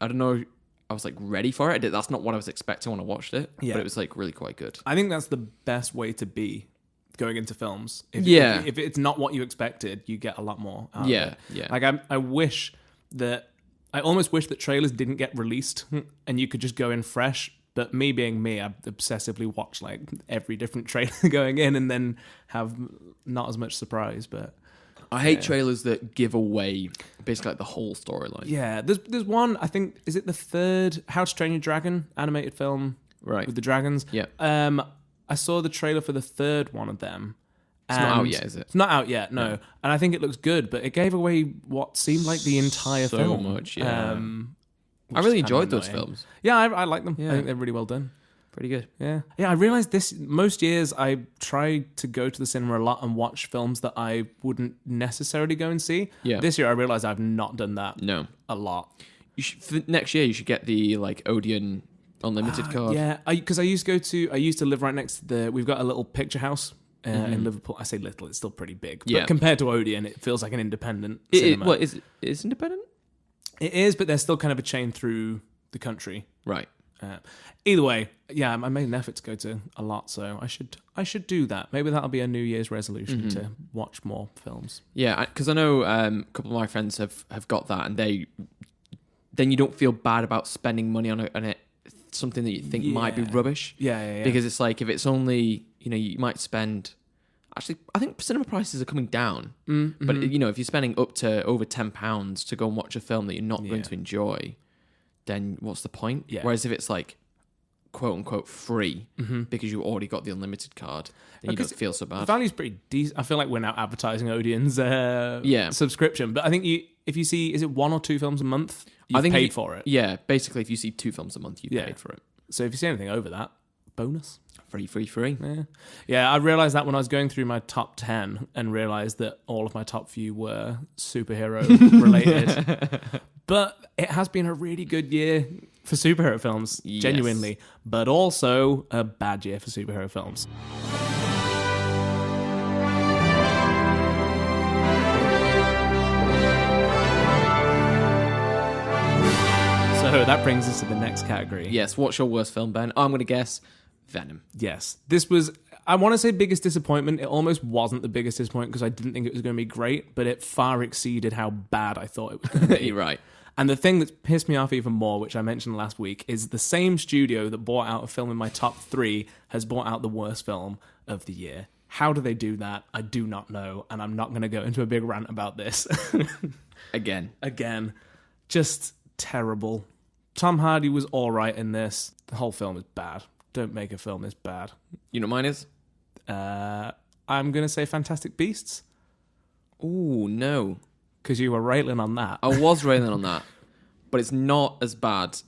don't know. I was ready for it. That's not what I was expecting when I watched it. Yeah. But it was really quite good. I think that's the best way to be going into films. If it's not what you expected, you get a lot more out of it. Yeah. I almost wish that trailers didn't get released and you could just go in fresh. But me being me, I obsessively watch every different trailer going in and then have not as much surprise. But I hate trailers that give away basically the whole storyline. Yeah, there's one, I think, is it the third How to Train Your Dragon animated film? Right. With the dragons? Yeah. I saw the trailer for the third one of them. It's not out yet, is it? It's not out yet, no. And I think it looks good, but it gave away what seemed like the entire film. So much, yeah. I really enjoyed those films. Yeah, I like them. Yeah. I think they're really well done. Pretty good. Yeah. Yeah, I realized most years I try to go to the cinema a lot and watch films that I wouldn't necessarily go and see. Yeah. This year I realized I've not done that. No. A lot. For next year, you should get the Odeon Unlimited card. Yeah, because I used to live right next to we've got a little picture house in Liverpool. I say little, it's still pretty big. But compared to Odeon, it feels like an independent cinema. Is it independent? It is, but there's still kind of a chain through the country. Right. Either way, yeah, I made an effort to go to a lot, so I should do that. Maybe that'll be a New Year's resolution to watch more films. Yeah, because I know a couple of my friends have got that, and then you don't feel bad about spending money on it, something that you think might be rubbish. Yeah. Because it's like, if it's only, you might spend. Actually, I think cinema prices are coming down. Mm-hmm. But, if you're spending up to over £10 to go and watch a film that you're not going to enjoy, then what's the point? Yeah. Whereas if it's like, quote unquote, free, because you already got the unlimited card, then you don't feel so bad. The value's pretty decent. I feel like we're now advertising Odeon's subscription. But I think if you see, is it 1 or 2 films a month, you've paid for it. Yeah, basically, if you see 2 films a month, you've paid for it. So if you see anything over that, bonus. Free. Yeah, I realised that when I was going through my top 10 and realised that all of my top few were superhero related. But it has been a really good year for superhero films, genuinely. But also a bad year for superhero films. So that brings us to the next category. Yes, what's your worst film, Ben? I'm going to guess Venom. Yes. This was, I want to say biggest disappointment. It almost wasn't the biggest disappointment because I didn't think it was going to be great, but it far exceeded how bad I thought it was going to be. You're right. And the thing that's pissed me off even more, which I mentioned last week, is the same studio that bought out a film in my top 3 has bought out the worst film of the year. How do they do that? I do not know, and I'm not going to go into a big rant about this. Again. Just terrible. Tom Hardy was all right in this. The whole film is bad. Don't make a film this bad. You know what mine is? I'm going to say Fantastic Beasts. Ooh, no. Because you were railing on that. I was railing on that. But it's not as bad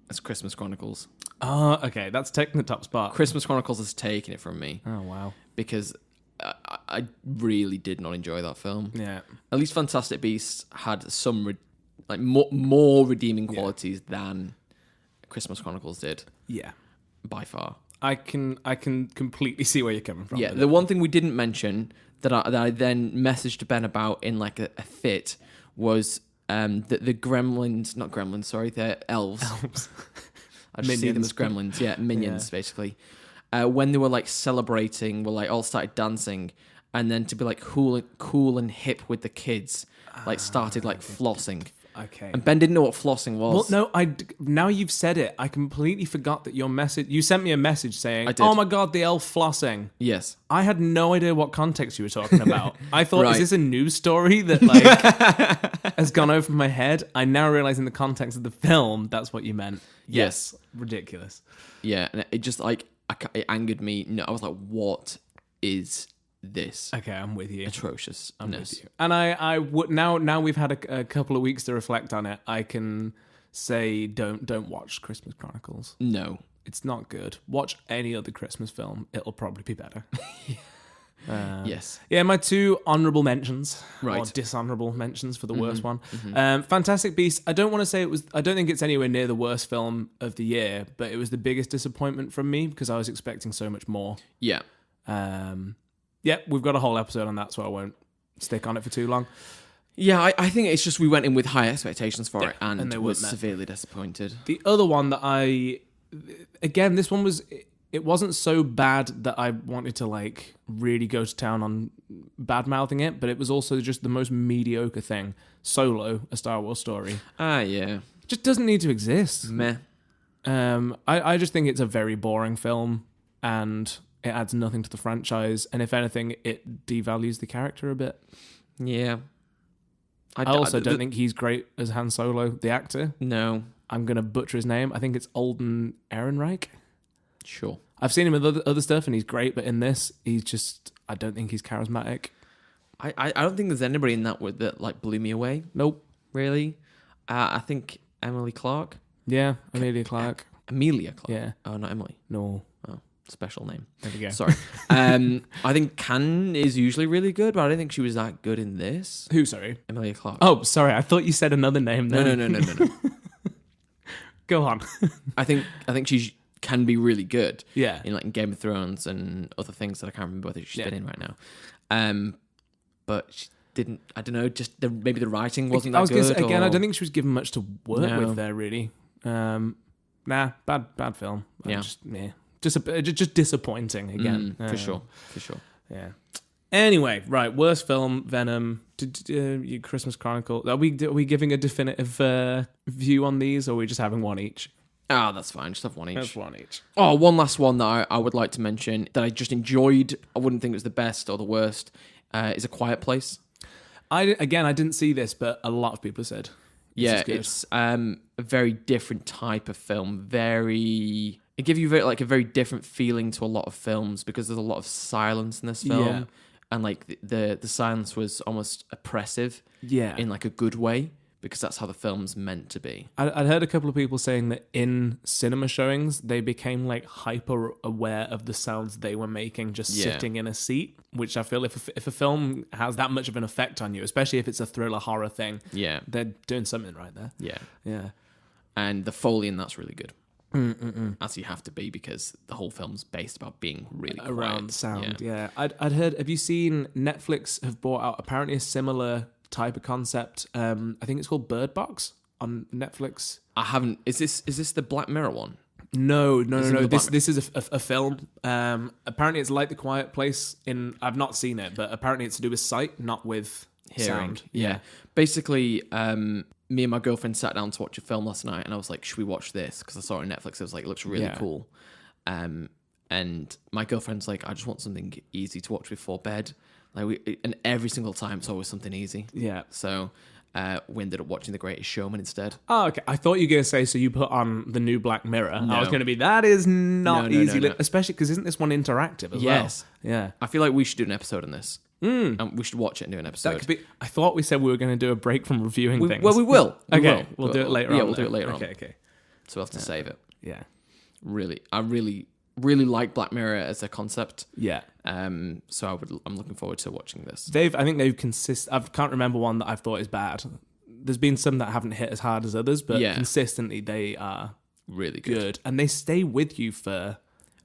as Christmas Chronicles. Oh, okay. That's taking the top spot. Christmas Chronicles has taken it from me. Oh, wow. Because I really did not enjoy that film. Yeah. At least Fantastic Beasts had some more redeeming qualities than Christmas Chronicles did. Yeah. By far. I can completely see where you're coming from. Yeah, the one thing we didn't mention that I then messaged Ben about in like a fit was the gremlins, not gremlins, sorry, they're elves. I just see them as gremlins. Yeah, minions, basically. When they were like celebrating, were like all started dancing, and then to be like cool and hip with the kids, like started like flossing. Okay. And Ben didn't know what flossing was. Well, no, now you've said it, I completely forgot that your message. You sent me a message saying, I did. "Oh my god, the elf flossing." Yes. I had no idea what context you were talking about. I thought, Right. Is this a news story that like has gone over my head? I now realize in the context of the film, that's what you meant. Yes. Ridiculous. Yeah, and it just like it angered me. No, I was like, what is this? Okay, I'm with you. Atrociousness. I'm with you. And I would now we've had a couple of weeks to reflect on it. I can say don't watch Christmas Chronicles. No, it's not good. Watch any other Christmas film. It'll probably be better. Yes. Yeah, my 2 honourable mentions, right, or dishonourable mentions for the worst one. Fantastic Beasts. I don't want to say it was. I don't think it's anywhere near the worst film of the year, but it was the biggest disappointment from me because I was expecting so much more. Yeah. Yeah, we've got a whole episode on that, so I won't stick on it for too long. Yeah, I think it's just we went in with high expectations for it and they were weren't met. severely disappointed. The other one that again, this one was, it wasn't so bad that I wanted to like really go to town on bad-mouthing it, but it was also just the most mediocre thing. Solo, A Star Wars Story. Yeah. Just doesn't need to exist. Meh. I just think it's a very boring film and it adds nothing to the franchise, and if anything, it devalues the character a bit. Yeah. I also don't think he's great as Han Solo, the actor. No. I'm going to butcher his name. I think it's Alden Ehrenreich. Sure. I've seen him with other stuff, and he's great, but in this, I don't think he's charismatic. I don't think there's anybody in that like blew me away. Nope. Really? I think Emily Clark. Yeah, Amelia Clark. Amelia Clark. Yeah. Oh, not Emily. No. Oh, special name. There we go. Sorry. I think Can is usually really good, but I don't think she was that good in this. Who, sorry? Emilia Clarke. Oh, sorry. I thought you said another name then. No. Go on. I think she can be really good. Yeah. In like Game of Thrones and other things that I can't remember whether she's been in right now. But she didn't. I don't know. Just maybe the writing wasn't that good. Again, I don't think she was given much to work with there, really. Nah, bad film. Yeah. Just disappointing again. For sure. Yeah. Anyway, right. Worst film, Venom. Christmas Chronicle. Are we giving a definitive view on these, or are we just having one each? Ah, that's fine. Just have one each. That's one each. Oh, one last one that I would like to mention that I just enjoyed. I wouldn't think it was the best or the worst. Is A Quiet Place. I didn't see this, but a lot of people said. It's a very different type of film. It gives you a very different feeling to a lot of films because there's a lot of silence in this film. Yeah. And like the silence was almost oppressive Yeah. in like a good way because that's how the film's meant to be. I'd heard a couple of people saying that in cinema showings, they became like hyper aware of the sounds they were making just sitting in a seat, which I feel if a film has that much of an effect on you, especially if it's a thriller horror thing, they're doing something right there. Yeah. Yeah. And the Foley in that's really good. As you have to be because the whole film's based about being really quiet. Around sound. Yeah. I'd heard. Have you seen Netflix have brought out apparently a similar type of concept? I think it's called Bird Box on Netflix. I haven't. Is this the Black Mirror one? No. This is a film. Apparently, it's like The Quiet Place. I've not seen it, but apparently it's to do with sight, not with Hearing. sound. Yeah. Basically, me and my girlfriend sat down to watch a film last night, and I was like, "Should we watch this?" Because I saw it on Netflix. I was like, "It looks really cool." And my girlfriend's like, "I just want something easy to watch before bed." And every single time it's always something easy. Yeah. So we ended up watching The Greatest Showman instead. Oh, okay. I thought you were going to say, so you put on the new Black Mirror. No. I was going to be, that is not easy. No. Especially because isn't this one interactive as well? Yes. Yeah. I feel like we should do an episode on this. And we should watch it and do an episode. That could be. I thought we said we were going to do a break from reviewing things. Well, we will. We'll do it later on. Yeah, we'll do it later on. Okay. So we'll have to save it. Yeah. I really like Black Mirror as a concept. Yeah. So I'm looking forward to watching this. I think they've I can't remember one that I've thought is bad. There's been some that haven't hit as hard as others, but consistently they are really good. And they stay with you for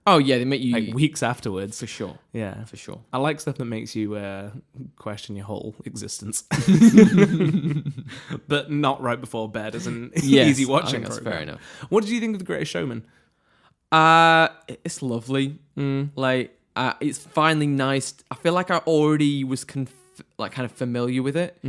they make you like weeks afterwards. for sure. Yeah, For sure. I like stuff that makes you question your whole existence, but not right before bed as an easy watching. I think that's program. fair enough. What did you think of The Greatest Showman? It's lovely. It's finally nice. I feel like I already was kind of familiar with it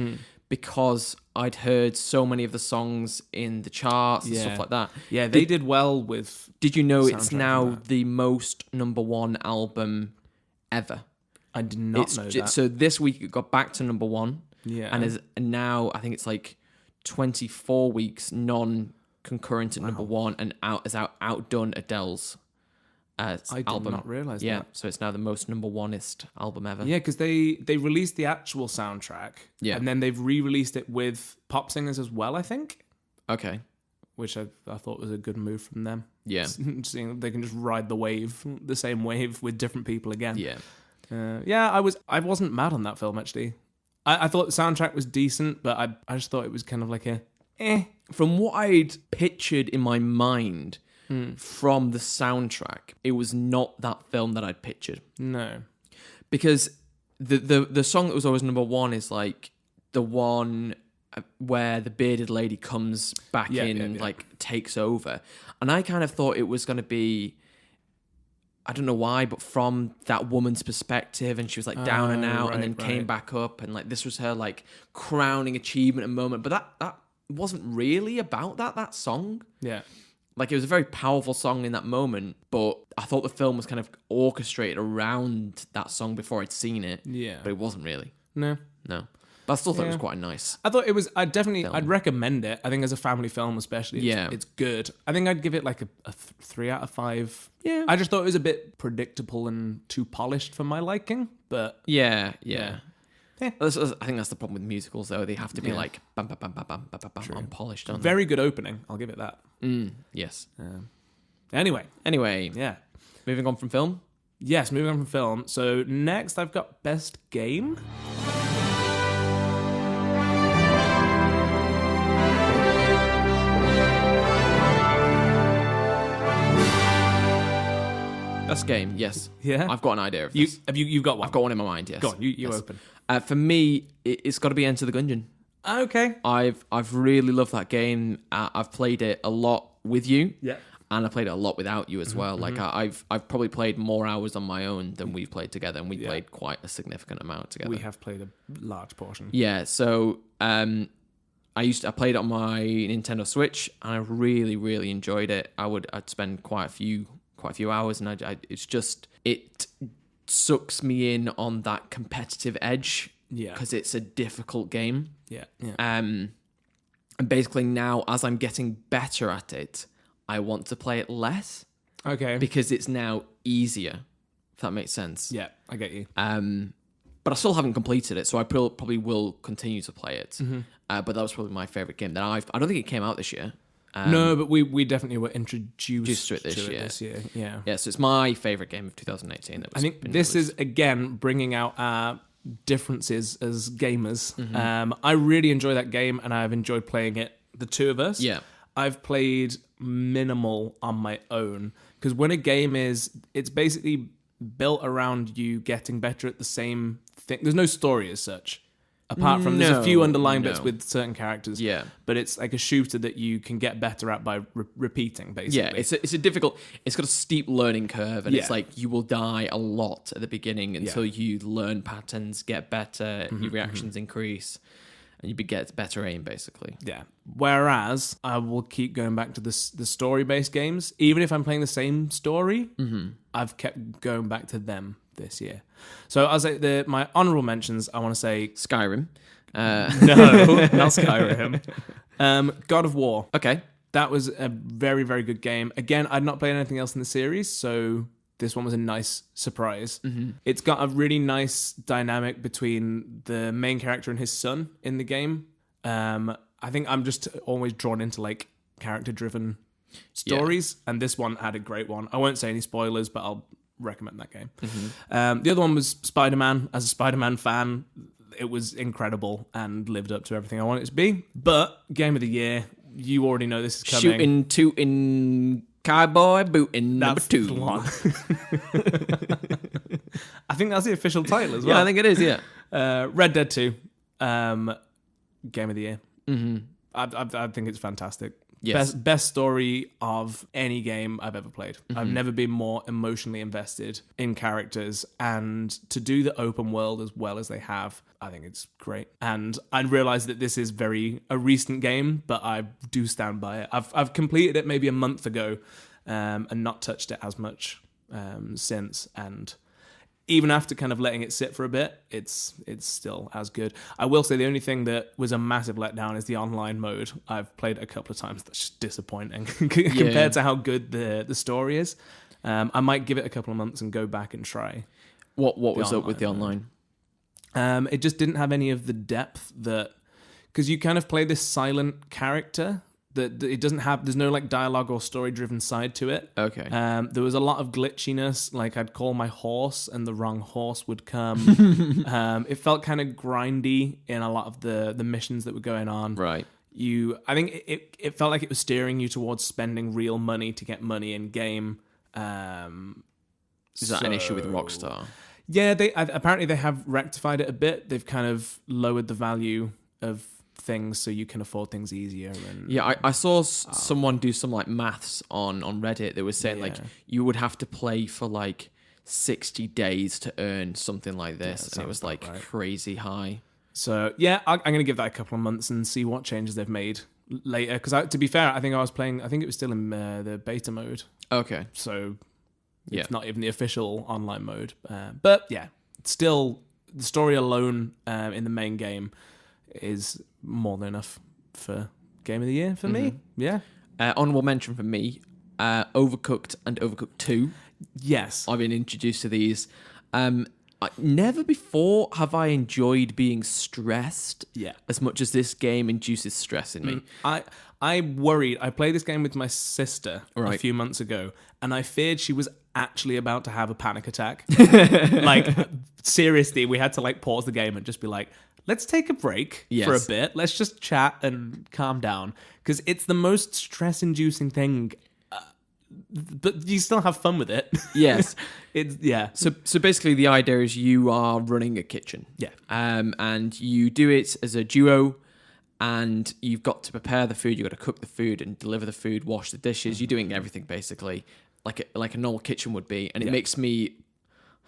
because I'd heard so many of the songs in the charts and stuff like that. Yeah, they did well with. Did you know it's soundtrack now of that. the most number one album ever? I did not know that. So this week it got back to number one. Yeah, And now I think it's like 24 weeks non-concurrent at number one and outdone Adele's I album. did not realise Yeah, that. so it's now the most number one-ist album ever. Yeah, because they released the actual soundtrack, and then they've re-released it with pop singers as well, I think, Okay. which I thought was a good move from them. Yeah. Seeing they can just ride the same wave with different people again. Yeah. I wasn't mad on that film actually. I thought the soundtrack was decent, but I just thought it was kind of like From what I'd pictured in my mind from the soundtrack, it was not that film that I'd pictured. No. Because the song that was always number one is like the one where the bearded lady comes back in and like takes over. And I kind of thought it was going to be, I don't know why, but from that woman's perspective, and she was like down and out and then came back up, and like this was her like crowning achievement and moment. But that wasn't really about that song. Yeah. Like, it was a very powerful song in that moment, but I thought the film was kind of orchestrated around that song before I'd seen it. Yeah. But it wasn't really. No. But I still thought it was quite nice. I thought it was. I'd recommend it. I think as a family film, especially, it's good. I think I'd give it like a 3 out of 5. Yeah. I just thought it was a bit predictable and too polished for my liking. But Yeah. I think that's the problem with musicals, though. They have to be like bam, bam, bam, bam, bam, bam, bam, bam, polished. Don't very good opening. I'll give it that. Yes. Anyway, Yeah. Moving on from film. yes. Moving on from film. So next, I've got best game. Best game. Yes. Yeah. I've got an idea of this. You've got one. I've got one in my mind. Yes. Go on. You Yes. open. For me, it's got to be Enter the Gungeon. Okay. I've really loved that game. I've played it a lot with you. Yeah. and I played it a lot without you as well. Like I've probably played more hours on my own than we've played together, and we played quite a significant amount together. We have played a large portion. Yeah, so I played it on my Nintendo Switch, and I really, really enjoyed it. I'd spend quite a few hours, and it sucks me in on that competitive edge. Yeah, because it's a difficult game. Yeah. And basically now, as I'm getting better at it, I want to play it less. Okay. Because it's now easier. If that makes sense. Yeah, I get you. But I still haven't completed it, so I probably will continue to play it. But that was probably my favorite game. I don't think it came out this year. No, but we definitely were introduced to it this year. Yeah. Yeah, so it's my favorite game of 2018. I think this is, again, bringing out our differences as gamers. I really enjoy that game, and I've enjoyed playing it, the two of us. Yeah. I've played minimal on my own, because when a game it's basically built around you getting better at the same thing. There's no story as such. Apart from there's a few underlying bits with certain characters, but it's like a shooter that you can get better at by repeating, basically. Yeah, it's a difficult. It's got a steep learning curve, and it's like you will die a lot at the beginning until you learn patterns, get better, your reactions increase, and you get better aim, basically. Yeah. Whereas I will keep going back to the story-based games, even if I'm playing the same story. I've kept going back to them this year. So I'll say my honorable mentions. I want to say Skyrim. No, not Skyrim. God of War. Okay, that was a very, very good game. Again, I'd not played anything else in the series, so this one was a nice surprise. It's got a really nice dynamic between the main character and his son in the game. I think I'm just always drawn into like character-driven stories, and this one had a great one. I won't say any spoilers, but I'll recommend that game. The other one was Spider-Man. As a Spider-Man fan, it was incredible and lived up to everything I wanted it to be. But Game of the Year, you already know this is coming. Shooting, tooting, cowboy booting, number 2. The one. I think that's the official title as well. Yeah, I think it is, yeah. Red Dead 2, Game of the Year. I think it's fantastic. Yes. Best story of any game I've ever played. I've never been more emotionally invested in characters, and to do the open world as well as they have, I think it's great. And I realise that this is a recent game, but I do stand by it. I've completed it maybe a month ago, and not touched it as much since. And even after kind of letting it sit for a bit, it's still as good. I will say the only thing that was a massive letdown is the online mode. I've played it a couple of times. That's just disappointing compared to how good the story is. I might give it a couple of months and go back and try. What was up with the online? It just didn't have any of the depth because you kind of play this silent character that it doesn't have. There's no like dialogue or story driven side to it. Okay. There was a lot of glitchiness. Like I'd call my horse and the wrong horse would come. It felt kind of grindy in a lot of the missions that were going on. Right. I think it felt like it was steering you towards spending real money to get money in game. Is that an issue with Rockstar? Yeah, apparently they have rectified it a bit. They've kind of lowered the value of things so you can afford things easier. And yeah, I saw someone do some like maths on Reddit that was saying like you would have to play for like 60 days to earn something like this, and it was like crazy high. So yeah, I'm going to give that a couple of months and see what changes they've made later. Because to be fair, I think it was still in the beta mode. Okay. So it's not even the official online mode. But yeah, still the story alone in the main game is more than enough for Game of the Year for me. Yeah. Honorable mention for me, Overcooked and Overcooked 2. Yes. I've been introduced to these. Never before have I enjoyed being stressed as much as this game induces stress in me. I worried. I played this game with my sister a few months ago, and I feared she was actually about to have a panic attack. Like, seriously, we had to like pause the game and just be like, let's take a break for a bit. Let's just chat and calm down. Because it's the most stress-inducing thing. But you still have fun with it. Yes. So basically the idea is you are running a kitchen. Yeah. And you do it as a duo. and you've got to prepare the food, you've got to cook the food and deliver the food, wash the dishes. You're doing everything basically like a normal kitchen would be, and it makes me.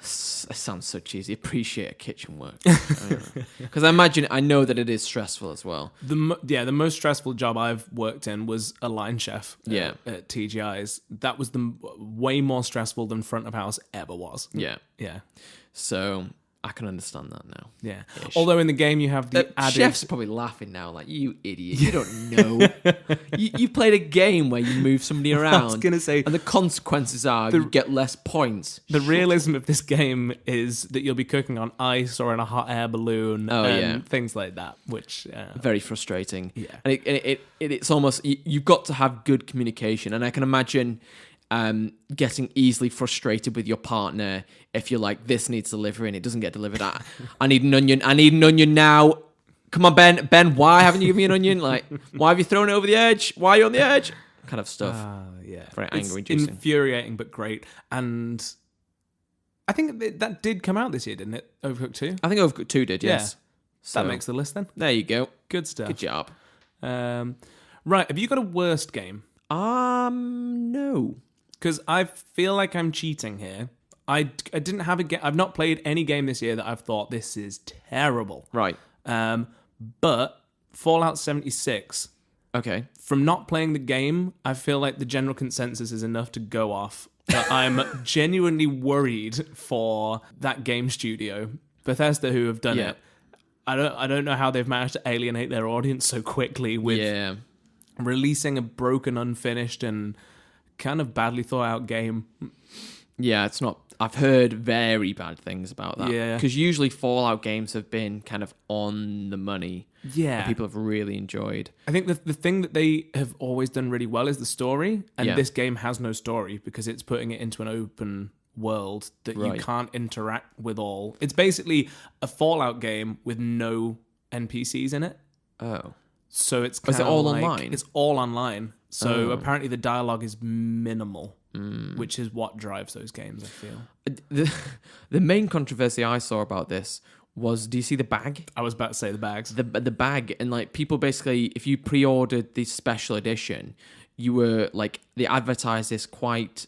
It sounds so cheesy. Appreciate a kitchen work because I know that it is stressful as well. The most stressful job I've worked in was a line chef. At TGI's. That was way more stressful than front of house ever was. Yeah. So I can understand that now. Yeah. Although in the game you have the added... Chef's probably laughing now, like, you idiot. You don't know. you played a game where you move somebody around. I was going to say... And the consequences are you get less points. The realism of this game is that you'll be cooking on ice or in a hot air balloon and things like that, which... Very frustrating. Yeah. And it's almost... You've got to have good communication. And I can imagine... getting easily frustrated with your partner if you're like, this needs delivery and it doesn't get delivered. I need an onion now. Come on, Ben, why haven't you given me an onion? Like, why have you thrown it over the edge? Why are you on the edge? Kind of stuff. Very anger-inducing. Infuriating, but great. And I think that did come out this year, didn't it? Overcooked 2? I think Overcooked 2 did, yes. So, that makes the list then. There you go. Good stuff. Good job. Right, have you got a worst game? No. Because I feel like I'm cheating here. I didn't have a game. I've not played any game this year that I've thought this is terrible. Right. But Fallout 76. Okay. From not playing the game, I feel like the general consensus is enough to go off. But I'm genuinely worried for that game studio, Bethesda, who have done it. I don't know how they've managed to alienate their audience so quickly with releasing a broken, unfinished, and kind of badly thought out game. Yeah, it's not. I've heard very bad things about that. Yeah. Because usually Fallout games have been kind of on the money. Yeah. That people have really enjoyed. I think the thing that they have always done really well is the story. And this game has no story because it's putting it into an open world that you can't interact with all. It's basically a Fallout game with no NPCs in it. Oh. So it's is it all online? It's all online. So apparently the dialogue is minimal, which is what drives those games, I feel. The main controversy I saw about this was, do you see the bag? I was about to say the bags. The bag, and like people basically, if you pre-ordered the special edition, you were like, they advertised this quite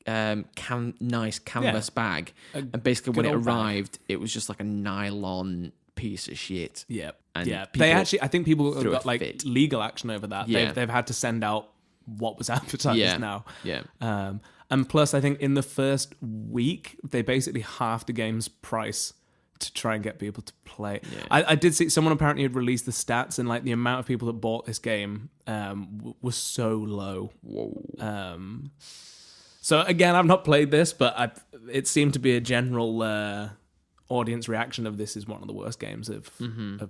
nice canvas bag, and basically when it arrived, it was just like a nylon piece of shit. Yeah. And they actually, I think people have got like fit. legal action over that. Yeah. They've had to send out what was advertised now. Yeah. And plus, I think in the first week, they basically halved the game's price to try and get people to play. Yeah. I did see someone apparently had released the stats, and like the amount of people that bought this game was so low. Whoa. So again, I've not played this, but it seemed to be a general audience reaction of this is one of the worst games of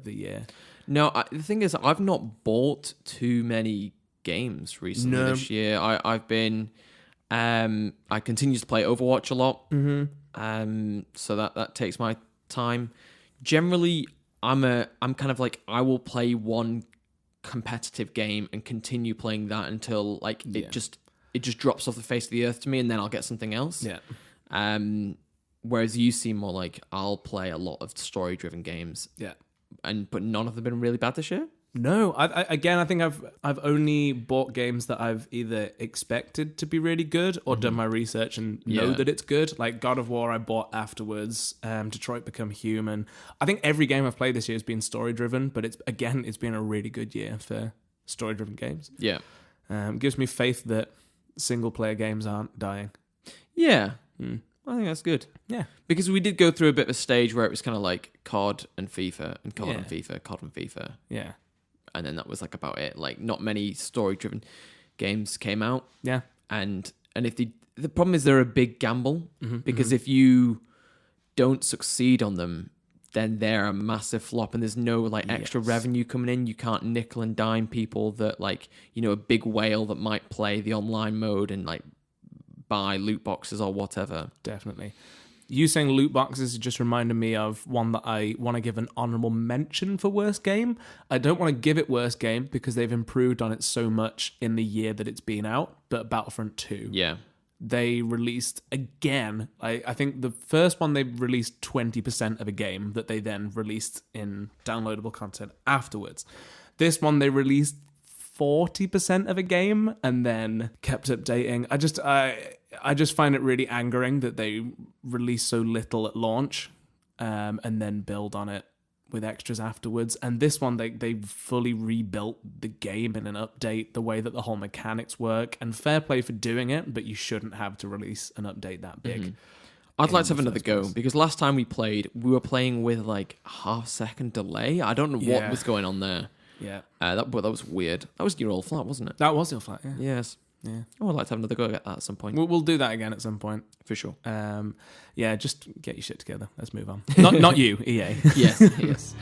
the year. No, the thing is, I've not bought too many games recently this year. I've been, I continue to play Overwatch a lot. So that takes my time. Generally, I'm kind of like, I will play one competitive game and continue playing that until like it just drops off the face of the earth to me, and then I'll get something else. Yeah. Whereas you seem more like, I'll play a lot of story-driven games. Yeah. But none of them have been really bad this year? No. I think I've only bought games that I've either expected to be really good or done my research and know that it's good. Like God of War I bought afterwards. Detroit Become Human. I think every game I've played this year has been story-driven, but it's been a really good year for story-driven games. Yeah. Gives me faith that single-player games aren't dying. Yeah. I think that's good. Yeah. Because we did go through a bit of a stage where it was kind of like COD and FIFA and COD and FIFA, COD and FIFA. Yeah. And then that was like about it. Like not many story-driven games came out. Yeah. And if the problem is they're a big gamble because if you don't succeed on them, then they're a massive flop and there's no like extra revenue coming in. You can't nickel and dime people that like, a big whale that might play the online mode and like buy loot boxes or whatever. Definitely. You saying loot boxes just reminded me of one that I want to give an honorable mention for worst game. I don't want to give it worst game because they've improved on it so much in the year that it's been out, but Battlefront 2. Yeah. They released again, I think the first one they released 20% of a game that they then released in downloadable content afterwards. This one they released 40% of a game and then kept updating. I just find it really angering that they release so little at launch and then build on it with extras afterwards. And this one, they fully rebuilt the game in an update, the way that the whole mechanics work. And fair play for doing it, but you shouldn't have to release an update that big. Mm-hmm. I'd like to have another go, because last time we played, we were playing with like a half-second delay. I don't know what was going on there. Yeah. That was weird. That was your old flat, wasn't it? That was your flat, yeah. Yes. Yeah. Oh, I'd like to have another go at that at some point. We'll do that again at some point. For sure. Yeah, just get your shit together. Let's move on. Not you, EA. Yes.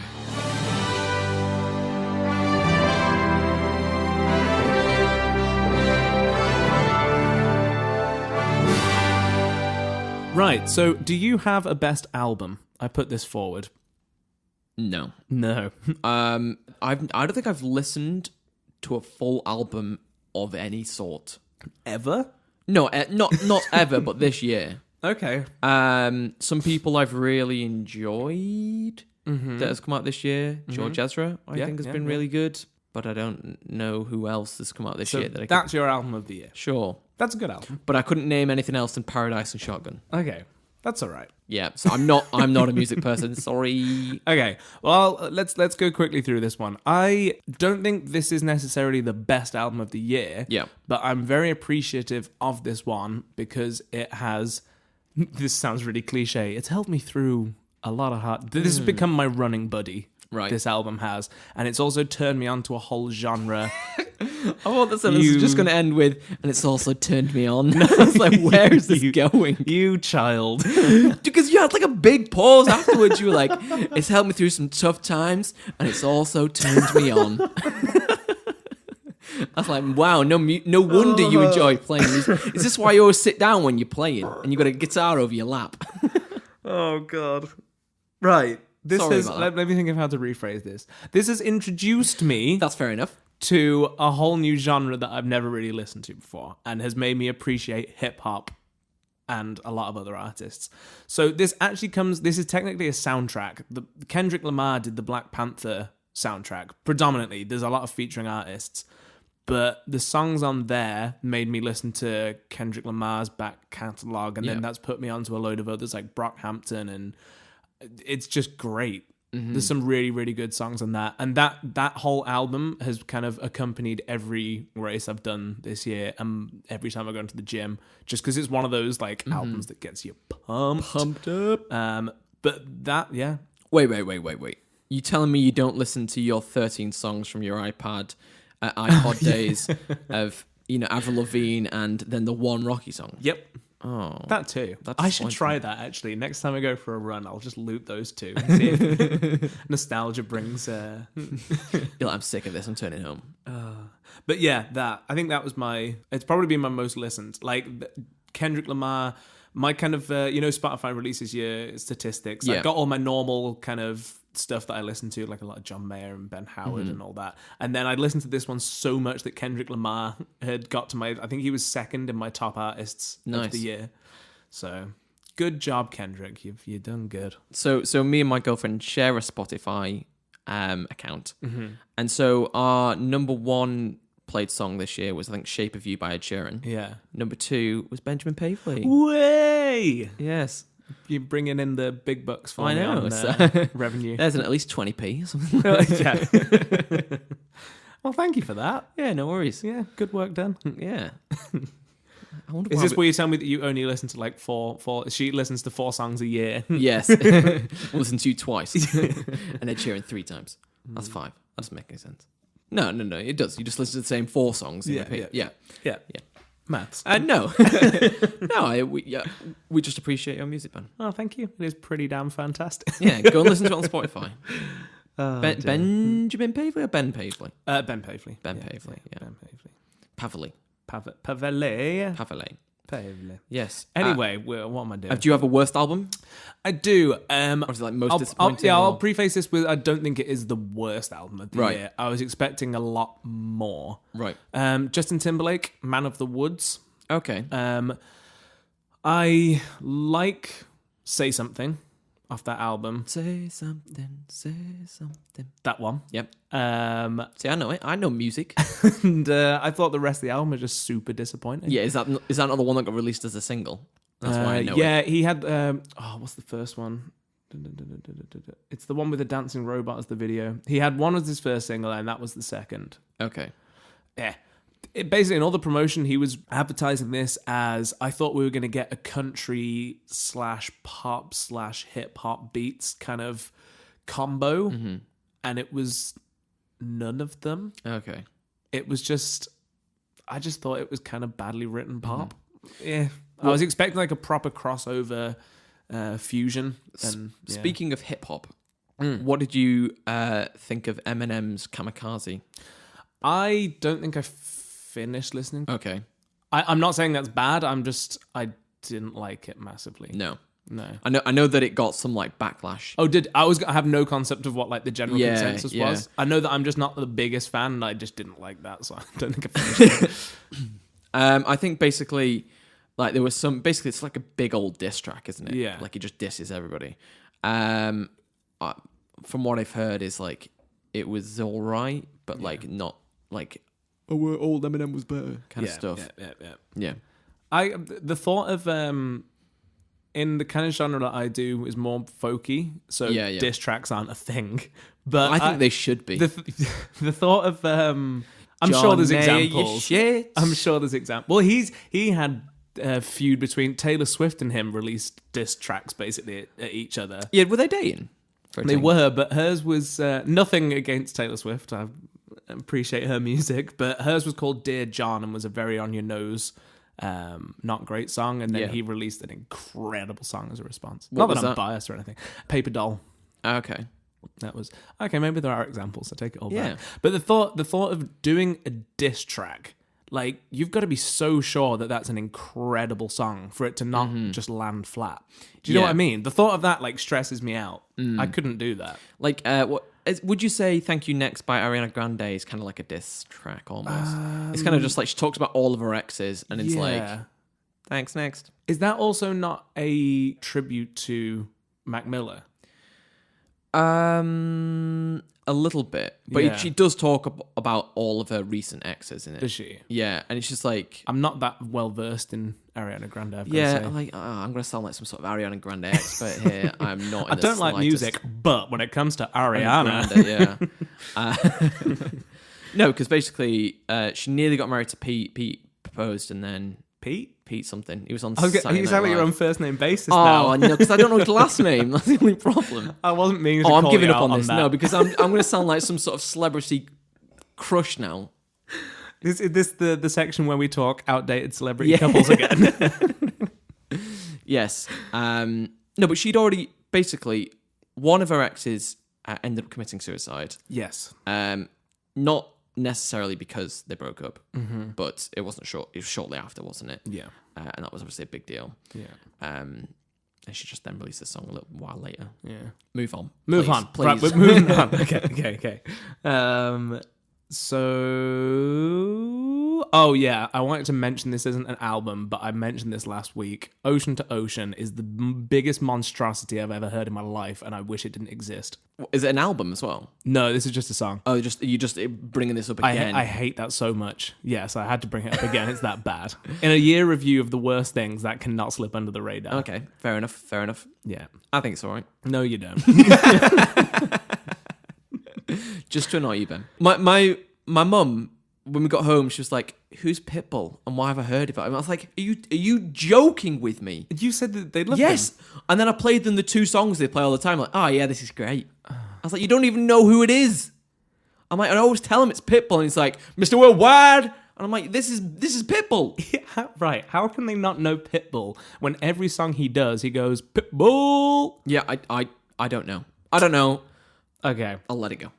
Right, so do you have a best album? I put this forward. No. I don't think I've listened to a full album of any sort. Ever? No, not ever, but this year. Okay. Some people I've really enjoyed that has come out this year. George Ezra, I think, has been really good. But I don't know who else has come out this year. That's your album of the year. Sure. That's a good album. But I couldn't name anything else than Paradise and Shotgun. Okay. That's all right. Yeah, so I'm not a music person. Sorry. Okay. Well, let's go quickly through this one. I don't think this is necessarily the best album of the year. Yeah. But I'm very appreciative of this one because it has, this sounds really cliche, it's helped me through a lot of hard. This has become my running buddy. Right. This album has. And it's also turned me on to a whole genre. Oh, this is just going to end with, and it's also turned me on. I was like, where is this going? You child. Because you had like a big pause afterwards. You were like, it's helped me through some tough times, and it's also turned me on. I was like, wow, no wonder you enjoy playing music. Is this why you always sit down when you're playing, and you got a guitar over your lap? Oh, God. Right. Let me think of how to rephrase this. This has introduced me. That's fair enough. To a whole new genre that I've never really listened to before and has made me appreciate hip hop and a lot of other artists. So this is technically a soundtrack. Kendrick Lamar did the Black Panther soundtrack predominantly. There's a lot of featuring artists, but the songs on there made me listen to Kendrick Lamar's back catalog, and then that's put me onto a load of others like Brockhampton, and it's just great. Mm-hmm. There's some really, really good songs on that. And that whole album has kind of accompanied every race I've done this year and every time I go into the gym, just because it's one of those like albums that gets you pumped up. But that, yeah. Wait. You telling me you don't listen to your 13 songs from your iPod days of, Avril Lavigne and then the one Rocky song? Yep. Oh, that too. I should try that actually. Next time I go for a run, I'll just loop those two and see if nostalgia brings. You're like, I'm sick of this. I'm turning home. But yeah, I think that was it's probably been my most listened. Like Kendrick Lamar, my kind of Spotify releases your statistics. Yeah. I got all my normal kind of stuff that I listen to, like a lot of John Mayer and Ben Howard and all that. And then I listened to this one so much that Kendrick Lamar had got to I think he was second in my top artists of the year. So good job, Kendrick. You've done good. So me and my girlfriend share a Spotify account. Mm-hmm. And so our number one played song this year was, I think, Shape of You by Ed Sheeran. Yeah. Number 2 was Benjamin Pavley. Way! Yes. You're bringing in the big bucks for I me know, on revenue. There's at least 20p. Yeah. Well, thank you for that. Yeah, no worries. Yeah, good work done. Yeah. Is this where you tell me that you only listen to like four? She listens to 4 songs a year. Yes. Listen to you twice. And Ed Sheeran 3 times. That's 5. That doesn't make any sense. No. It does. You just listen to the same 4 songs. Yeah. Maths. No. We just appreciate your music, Ben. Oh, thank you. It is pretty damn fantastic. Yeah, go and listen to it on Spotify. Benjamin Pavley or Ben Pavley? Ben Pavley. Ben Pavley, yeah. Ben Pavley. Pavley. Pavley. Yes. Anyway, what am I doing? Do you have a worst album? I do. Or is it like most disappointing? I'll preface this with I don't think it is the worst album of the year. I was expecting a lot more. Right. Justin Timberlake, Man of the Woods. Okay. I like Say Something. off that album. Say something, say something. That one. Yep. Um, See, I know it. I know music. and I thought the rest of the album was just super disappointing. Yeah, is that not the one that got released as a single? That's why I know it. Yeah, he had. What's the first one? It's the one with the dancing robot as the video. He had one as his first single, and that was the second. Okay. Yeah. Basically, in all the promotion, he was advertising this as, I thought we were going to get a country / pop / hip hop beats kind of combo, and it was none of them. Okay. It was just, I just thought it was kind of badly written pop. Yeah. I was expecting like a proper crossover fusion. And Speaking of hip hop, what did you think of Eminem's Kamikaze? I don't think I finished listening. Okay. I'm not saying that's bad. I didn't like it massively. No. No. I know that it got some like backlash. Oh, I have no concept of what like the general consensus was. I know that I'm just not the biggest fan, and I just didn't like that, so I don't think I finished it. I think basically, like there was some. Basically, it's like a big old diss track, isn't it? Yeah. Like he just disses everybody. From what I've heard, is like it was all right, but like not like old Eminem was better kind of stuff. Yeah. The thought of in the kind of genre that I do is more folky, so diss tracks aren't a thing. But I think they should be. The thought of I'm sure there's examples. I'm sure there's examples. Well, he had a feud between Taylor Swift and him released diss tracks basically at each other. Yeah, were they dating? They were, but hers was nothing against Taylor Swift. I appreciate her music, but hers was called Dear John and was a very on your nose, not great song. And then he released an incredible song as a response. Not that I'm biased or anything. Paper Doll. Okay. That was okay. Maybe there are examples. I take it all Yeah. back. But the thought of doing a diss track, like you've got to be so sure that that's an incredible song for it to not just land flat. Do you know what I mean? The thought of that like stresses me out. I couldn't do that. Like, would you say "Thank You Next" by Ariana Grande is kind of like a diss track almost? It's kind of just like she talks about all of her exes, and it's like, "Thanks, next." Is that also not a tribute to Mac Miller? A little bit, but she does talk about all of her recent exes in it. Does she? Yeah, and it's just like I'm not that well versed in Ariana Grande. I've got to say. Like I'm gonna sound like some sort of Ariana Grande expert here. I'm not. I don't like music, but when it comes to Ariana, Grande, no, because basically she nearly got married to Pete. Pete proposed, and then Pete something. He was on. You sound like you're on first name basis now. Oh no, because I don't know his last name. That's the only problem. I wasn't meaning to. I'm giving up on this. That. No, because I'm going to sound like some sort of celebrity crush now. Is this the section where we talk outdated celebrity couples again? Yes. No, but she'd already basically one of her exes ended up committing suicide. Yes. Not necessarily because they broke up, but it wasn't short. It was shortly after, wasn't it? Yeah. And that was obviously a big deal. Yeah. And she just then released a song a little while later. Yeah. Move on. Please. Right, we're moving on. Okay. I wanted to mention this isn't an album, but I mentioned this last week. Ocean to Ocean is the biggest monstrosity I've ever heard in my life, and I wish it didn't exist. Is it an album as well? No, this is just a song. Oh, you just bringing this up again? I hate that so much. Yes, I had to bring it up again. It's that bad. In a year review of the worst things, that cannot slip under the radar. Okay, fair enough. Yeah. I think it's all right. No, you don't. Just to annoy you, Ben. My mum, when we got home, she was like, "Who's Pitbull? And why have I heard of it?" And I was like, "Are you joking with me?" You said that they loved Yes. them. And then I played them the two songs they play all the time. Like, oh yeah, this is great. I was like, you don't even know who it is. I'm like, I always tell him it's Pitbull, and he's like, Mr. Worldwide. And I'm like, this is Pitbull. Yeah, right. How can they not know Pitbull when every song he does, he goes, Pitbull? Yeah, I don't know. I don't know. Okay. I'll let it go.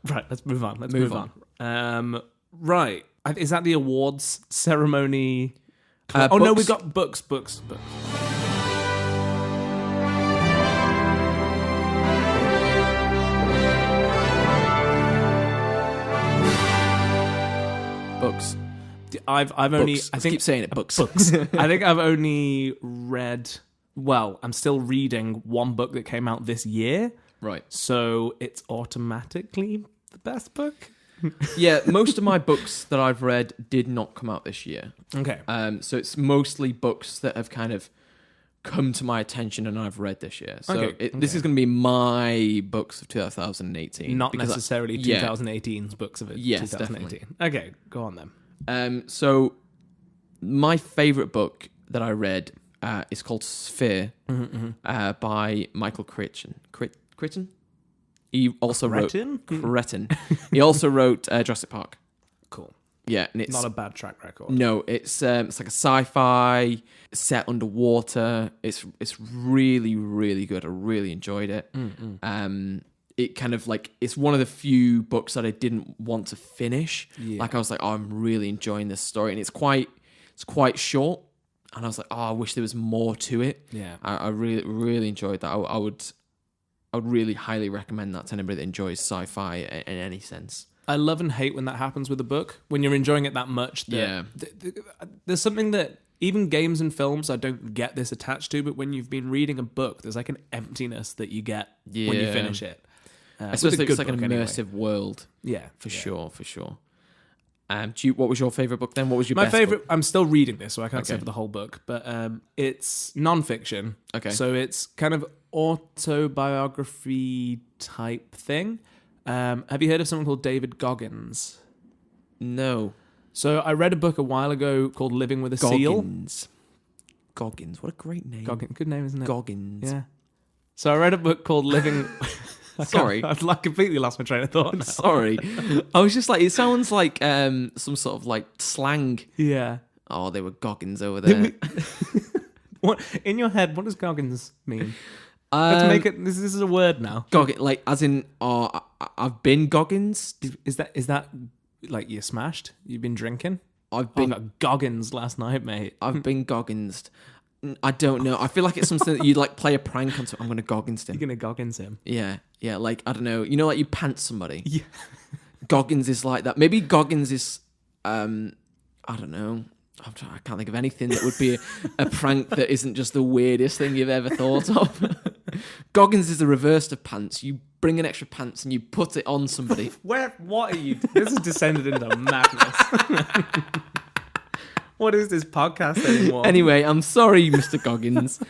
Right, let's move on. Let's move on. Right. Is that the awards ceremony? Oh, no, we've got books. Books. I've only... Books. I think keep saying it. Books. I think I've only read well, I'm still reading one book that came out this year, Right. so it's automatically the best book. Yeah, most of my books that I've read did not come out this year. Okay. So it's mostly books that have kind of come to my attention and I've read this year. So this is going to be my books of 2018. Not necessarily 2018's books of it. Yes, 2018. definitely. Okay, go on then. So my favourite book that I read is called Sphere by Michael Crichton. Crichton? He also wrote... Cretin. He also wrote Jurassic Park. Cool. Yeah, and it's not a bad track record. No, it's like a sci-fi set underwater. It's really, really good. I really enjoyed it. It kind of like, it's one of the few books that I didn't want to finish. Yeah. Like I was like, oh, I'm really enjoying this story, and it's quite short. And I was like, oh, I wish there was more to it. Yeah, I really, really enjoyed that. I would really highly recommend that to anybody that enjoys sci-fi in any sense. I love and hate when that happens with a book. When you're enjoying it that much. There's something that even games and films, I don't get this attached to, but when you've been reading a book, there's like an emptiness that you get when you finish it. Especially if it's like an immersive world. Yeah, for sure. What was your favourite book then? What was your My best favourite? book? I'm still reading this, so I can't say for the whole book, but it's non-fiction. Okay. So it's kind of autobiography type thing. Have you heard of someone called David Goggins? No. So I read a book a while ago called Living with a Seal. Goggins. What a great name. Goggins. Good name, isn't it? Goggins. Yeah. So I read a book called Living... Sorry. I've completely lost my train of thought now. Sorry. I was just like, it sounds like some sort of like slang. Yeah. Oh, they were Goggins over there. What in your head, what does Goggins mean? Let's make it... This is a word now. Goggins, like as in, I've been Goggins. Is that like you're smashed? You've been drinking? I got Goggins last night, mate. I've been Gogginsed. I don't know. I feel like it's something that you'd like play a prank on. So I'm going to Goggins him. You're going to Goggins him? Yeah. Like, I don't know. You know, like you pants somebody. Yeah. Goggins is like that. Maybe Goggins is, I don't know. I can't think of anything that would be a prank that isn't just the weirdest thing you've ever thought of. Goggins is the reverse of pants. You bring an extra pants and you put it on somebody. What are you... This has descended into madness. What is this podcast anymore? Anyway, I'm sorry, Mr. Goggins.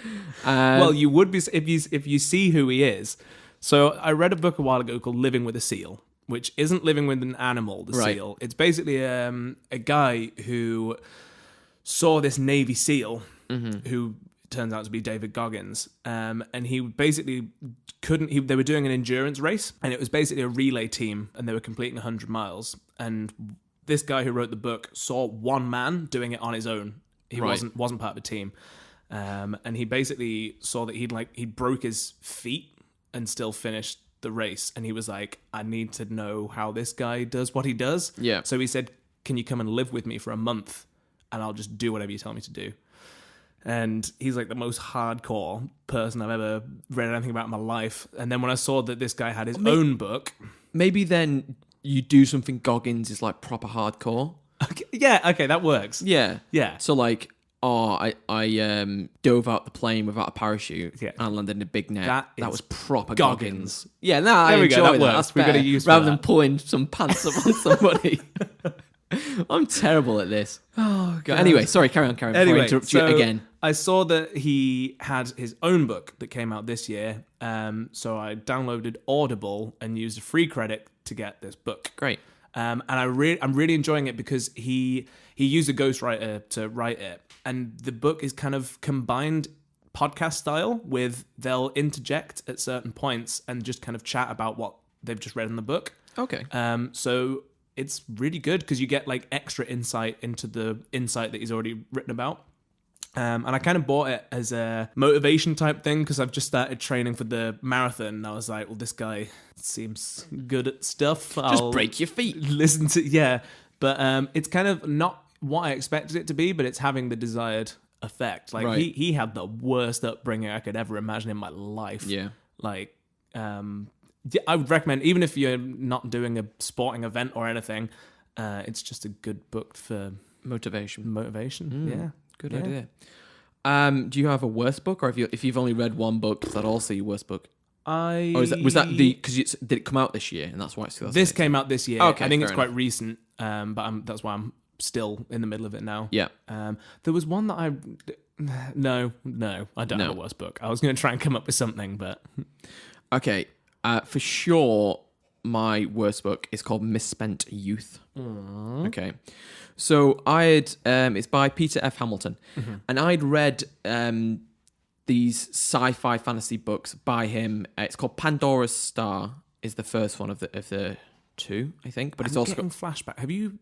Well, you would be if you see who he is. So I read a book a while ago called Living with a Seal, which isn't living with an animal, the seal. It's basically a guy who saw this Navy SEAL who turns out to be David Goggins. And he basically they were doing an endurance race, and it was basically a relay team, and they were completing 100 miles. And this guy who wrote the book saw one man doing it on his own. He wasn't part of a team. And he basically saw that he'd broke his feet and still finished the race. And he was like, I need to know how this guy does what he does. Yeah. So he said, can you come and live with me for a month? And I'll just do whatever you tell me to do. And he's like the most hardcore person I've ever read anything about in my life. And then when I saw that this guy had his own book... Maybe then you do something Goggins is like proper hardcore. Okay, that works. Yeah. Yeah. So like, I dove out the plane without a parachute and landed in a big net. That was proper Goggins. Goggins. Yeah, I there we enjoy go. that. Works. That's We've got better. to use rather that. than pulling some pants up on somebody. I'm terrible at this. Oh god. Anyway, sorry, carry on. Before I interrupt you again. I saw that he had his own book that came out this year. So I downloaded Audible and used a free credit to get this book. Great. And I'm really enjoying it because he used a ghostwriter to write it, and the book is kind of combined podcast style with they'll interject at certain points and just kind of chat about what they've just read in the book. Okay. So it's really good because you get like extra insight into the insight that he's already written about. And I kind of bought it as a motivation type thing because I've just started training for the marathon. And I was like, well, this guy seems good at stuff. Just break your feet. Listen to, But it's kind of not what I expected it to be, but it's having the desired effect. Like he had the worst upbringing I could ever imagine in my life. Yeah. Like, I would recommend, even if you're not doing a sporting event or anything, it's just a good book for motivation. Yeah. Good idea. Do you have a worst book, or if you've only read one book, is that also your worst book? I Or was that because did it come out this year, and that's why it's 2018? This came out this year. Okay, I think it's fair quite enough. recent, but that's why I'm still in the middle of it now. Yeah. There was one that I... No, I don't have a worst book. I was going to try and come up with something, but... Okay. For sure, my worst book is called Misspent Youth. Okay. So I had... it's by Peter F. Hamilton. And I'd read these sci-fi fantasy books by him. It's called Pandora's Star is the first one of the two, I think. But it's also getting flashback. Have you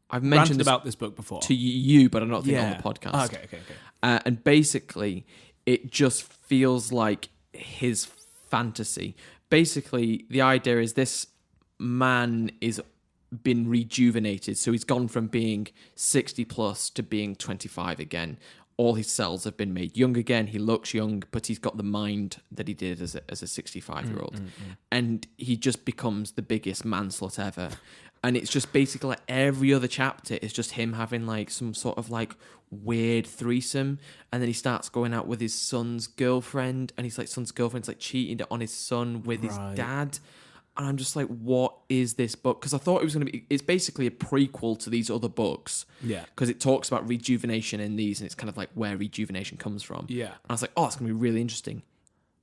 I've mentioned ranted this about this book before? to you, but I don't think on the podcast. Okay. And basically, it just feels like his fantasy. Basically, the idea is this man is been rejuvenated. So he's gone from being 60 plus to being 25 again. All his cells have been made young again. He looks young, but he's got the mind that he did as a 65-year-old. And he just becomes the biggest manslut ever. And it's just basically like every other chapter is just him having like some sort of like weird threesome. And then he starts going out with his son's girlfriend. And his like son's girlfriend's like cheating on his son with his dad. And I'm just like, what is this book? Because I thought it was going to be... It's basically a prequel to these other books. Yeah. Because it talks about rejuvenation in these, and it's kind of like where rejuvenation comes from. Yeah. And I was like, oh, it's going to be really interesting.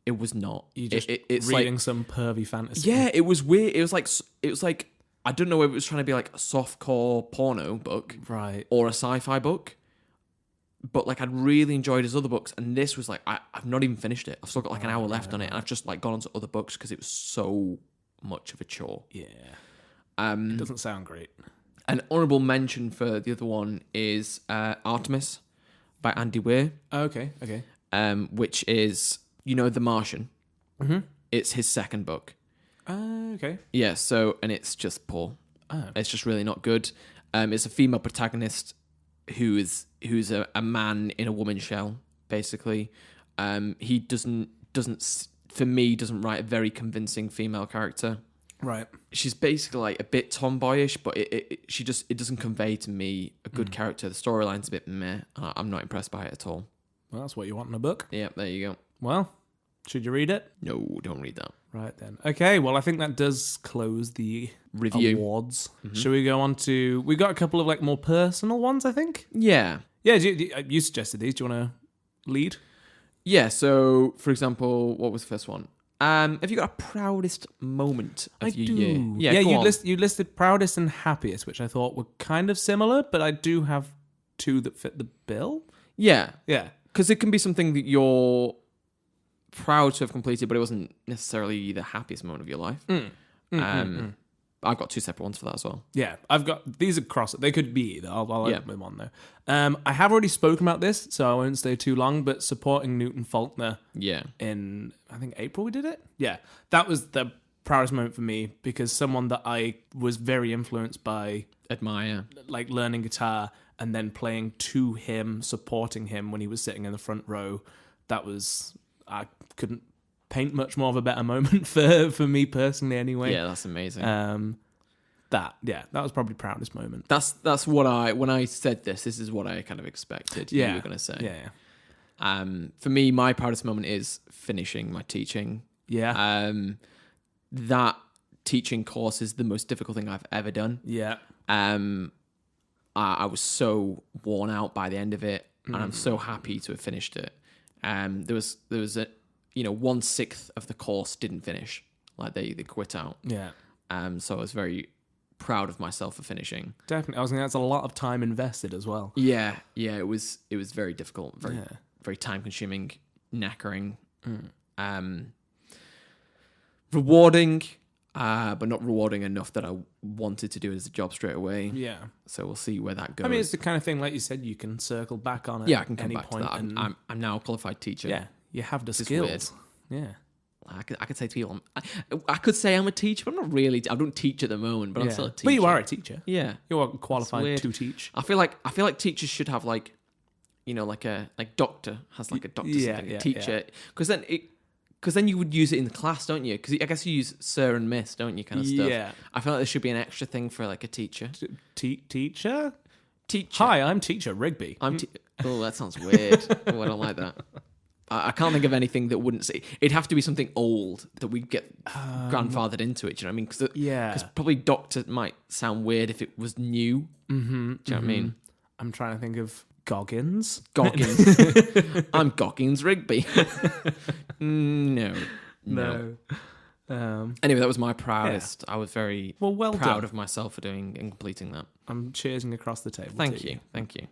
It was not. You just it's reading like, some pervy fantasy. yeah, it was weird. It was like... I don't know if it was trying to be like a softcore porno book. Right. Or a sci-fi book. But like I'd really enjoyed his other books, and this was like... I've not even finished it. I've still got like an hour left on it, and I've just like gone on to other books because it was so... much of a chore. Yeah. It doesn't sound great. An honourable mention for the other one is Artemis by Andy Weir. Okay. Which is, The Martian. Mm-hmm. It's his second book. Okay. Yeah, and it's just poor. Oh. It's just really not good. It's a female protagonist who's a man in a woman's shell, basically. He doesn't for me, doesn't write a very convincing female character. Right. She's basically like a bit tomboyish, but it doesn't convey to me a good character. The storyline's a bit meh. I'm not impressed by it at all. Well, that's what you want in a book. Yeah, there you go. Well, should you read it? No, don't read that. Right then. Okay, well, I think that does close the Review. awards. Should we go on to... We got a couple of like more personal ones, I think. Yeah. Yeah, you suggested these. Do you want to lead? Yeah, so, for example, what was the first one? Have you got a proudest moment of your year? Yeah, go on. you listed proudest and happiest, which I thought were kind of similar, but I do have two that fit the bill. Yeah. Yeah. Because it can be something that you're proud to have completed, but it wasn't necessarily the happiest moment of your life. I've got two separate ones for that as well. Yeah, I've got... These are cross... They could be either. I'll open them on though. I have already spoken about this, so I won't stay too long, but supporting Newton Faulkner in, I think, April we did it? Yeah. That was the proudest moment for me, because someone that I was very influenced by... Admire. Like, learning guitar and then playing to him, supporting him when he was sitting in the front row. That was... I couldn't paint much more of a better moment for me personally anyway. Yeah, that's amazing. That was probably proudest moment. That's what when I said this is what I kind of expected you were going to say. Yeah. For me, my proudest moment is finishing my teaching. Yeah. That teaching course is the most difficult thing I've ever done. Yeah. I was so worn out by the end of it, and I'm so happy to have finished it. There was a 1/6 of the course didn't finish, like they quit out. Yeah. So I was very proud of myself for finishing. Definitely. I was thinking that's a lot of time invested as well. Yeah, it was very difficult, very time consuming, knackering, rewarding, but not rewarding enough that I wanted to do it as a job straight away. Yeah. So we'll see where that goes. I mean, it's the kind of thing, like you said, you can circle back on it. Yeah, I can come any back point to that. and I'm now a qualified teacher. yeah, you have the It's skills. Yeah. I could say to people, I could say I'm a teacher, but I'm not really. I don't teach at the moment, but I'm still a teacher. But you are a teacher. Yeah, You are qualified weird. to teach. I feel like teachers should have like doctor has like a doctor something, a teacher, because then you would use it in the class, don't you? Because I guess you use sir and miss, don't you, kind of stuff. Yeah. I feel like there should be an extra thing for like a teacher. Teacher? teacher. Hi, I'm teacher Rigby. Oh, that sounds weird. Oh, I don't like that. I can't think of anything that wouldn't say. It'd have to be something old that we'd get grandfathered into it. Do you know what I mean? Because probably doctor might sound weird if it was new. Mm-hmm, do you know what I mean? I'm trying to think of Goggins. I'm Goggins Rigby. No. Anyway, that was my proudest. I was very proud done. of myself for doing and completing that. I'm cheersing across the table. Thank you. Thank you.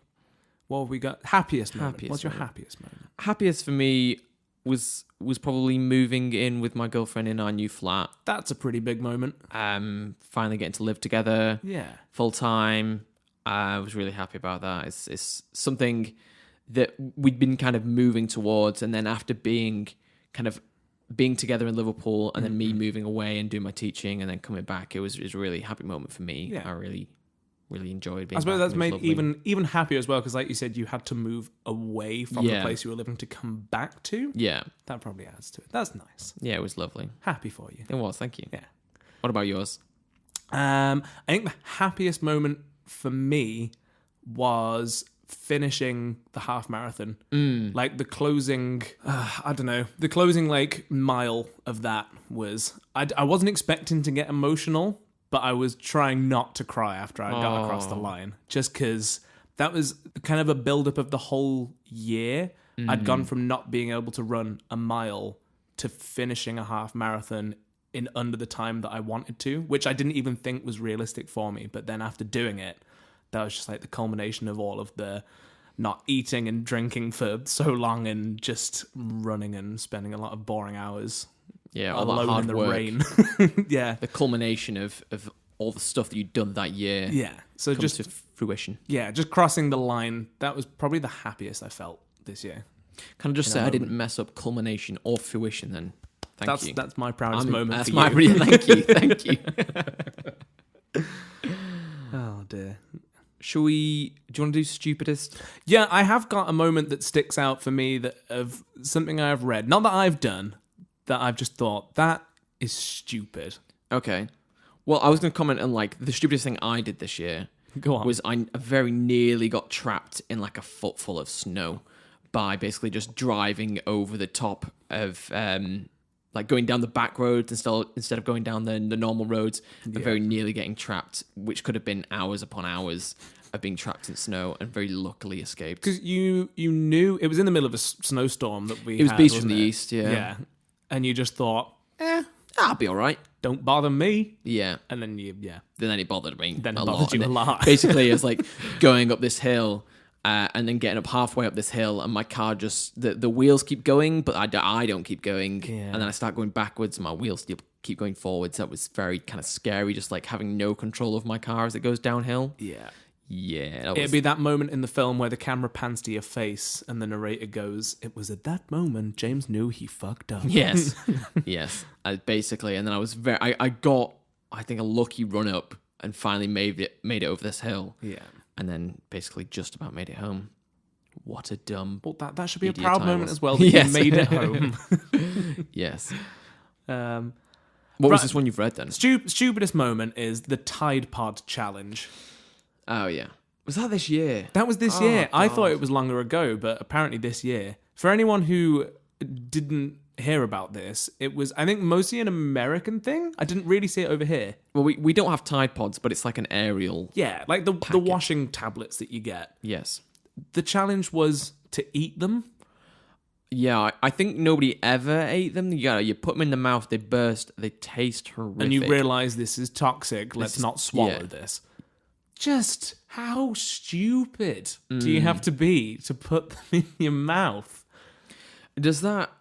What have we got? Happiest moment. What's your happiest moment? Happiest for me was probably moving in with my girlfriend in our new flat. That's a pretty big moment. Finally getting to live together. Yeah. Full time. I was really happy about that. It's something that we'd been kind of moving towards, and then after being together in Liverpool, and then me moving away and doing my teaching, and then coming back, it was a really happy moment for me. Yeah. I really enjoyed being. I suppose back. that's made even happier as well, because like you said, you had to move away from the place you were living to come back to. Yeah, that probably adds to it. That's nice. Yeah, it was lovely. Happy for you. It was. Thank you. Yeah. What about yours? I think the happiest moment for me was finishing the half marathon. Like the closing, the closing like mile of that was, I wasn't expecting to get emotional, but I was trying not to cry after I got across the line, just because that was kind of a build-up of the whole year. I'd gone from not being able to run a mile to finishing a half marathon in under the time that I wanted to, which I didn't even think was realistic for me. But then after doing it, that was just like the culmination of all of the not eating and drinking for so long and just running and spending a lot of boring hours. Yeah, all that hard in the work. rain. Yeah. The culmination of all the stuff that you'd done that year. Yeah. So comes just to fruition. Yeah, just crossing the line. That was probably the happiest I felt this year. Can I just say I didn't mess up culmination or fruition then? Thank you. That's my proudest moment that's for my you. Thank you. Thank you. Oh dear. Do you want to do stupidest? Yeah, I have got a moment that sticks out for me that of something I've read. Not that I've done, that I've just thought, that is stupid. Okay. Well, I was going to comment on like the stupidest thing I did this year. Go on. Was I very nearly got trapped in like a foot full of snow by basically just driving over the top of like going down the back roads instead of going down the normal roads, and very nearly getting trapped, which could have been hours upon hours of being trapped in snow, and very luckily escaped. Because you knew it was in the middle of a snowstorm that we It was had, Beast from wasn't the it? East, yeah. Yeah. And you just thought, I'll be all right. don't bother me. Yeah. And then Then it bothered me. Then it a bothered lot. you a lot. Basically, it was like going up this hill. And then getting up halfway up this hill, and my car just the wheels keep going, but I don't keep going. Yeah. And then I start going backwards, and my wheels still keep going forwards. That was very kind of scary, just like having no control of my car as it goes downhill. Yeah. It'd be that moment in the film where the camera pans to your face, and the narrator goes, "It was at that moment James knew he fucked up." Yes, yes. Basically, and then I was I got I think a lucky run up and finally made it over this hill. Yeah. And then basically just about made it home. What a dumb. Well, that should be a idiot proud I moment was. as well that Yes. you made it home. Yes. What What was this one you've read then? Stupidest moment is the Tide Pod challenge. Oh, yeah. Was that this year? That was this year. I thought it was longer ago, but apparently this year. For anyone who didn't hear about this, it was, I think, mostly an American thing. I didn't really see it over here. Well, we don't have Tide Pods, but it's like an aerial. Yeah, like the washing tablets that you get. Yes. The challenge was to eat them. Yeah, I think nobody ever ate them. You put them in the mouth, they burst, they taste horrific. And you realise this is toxic. Let's not swallow this. Just how stupid do you have to be to put them in your mouth? Does that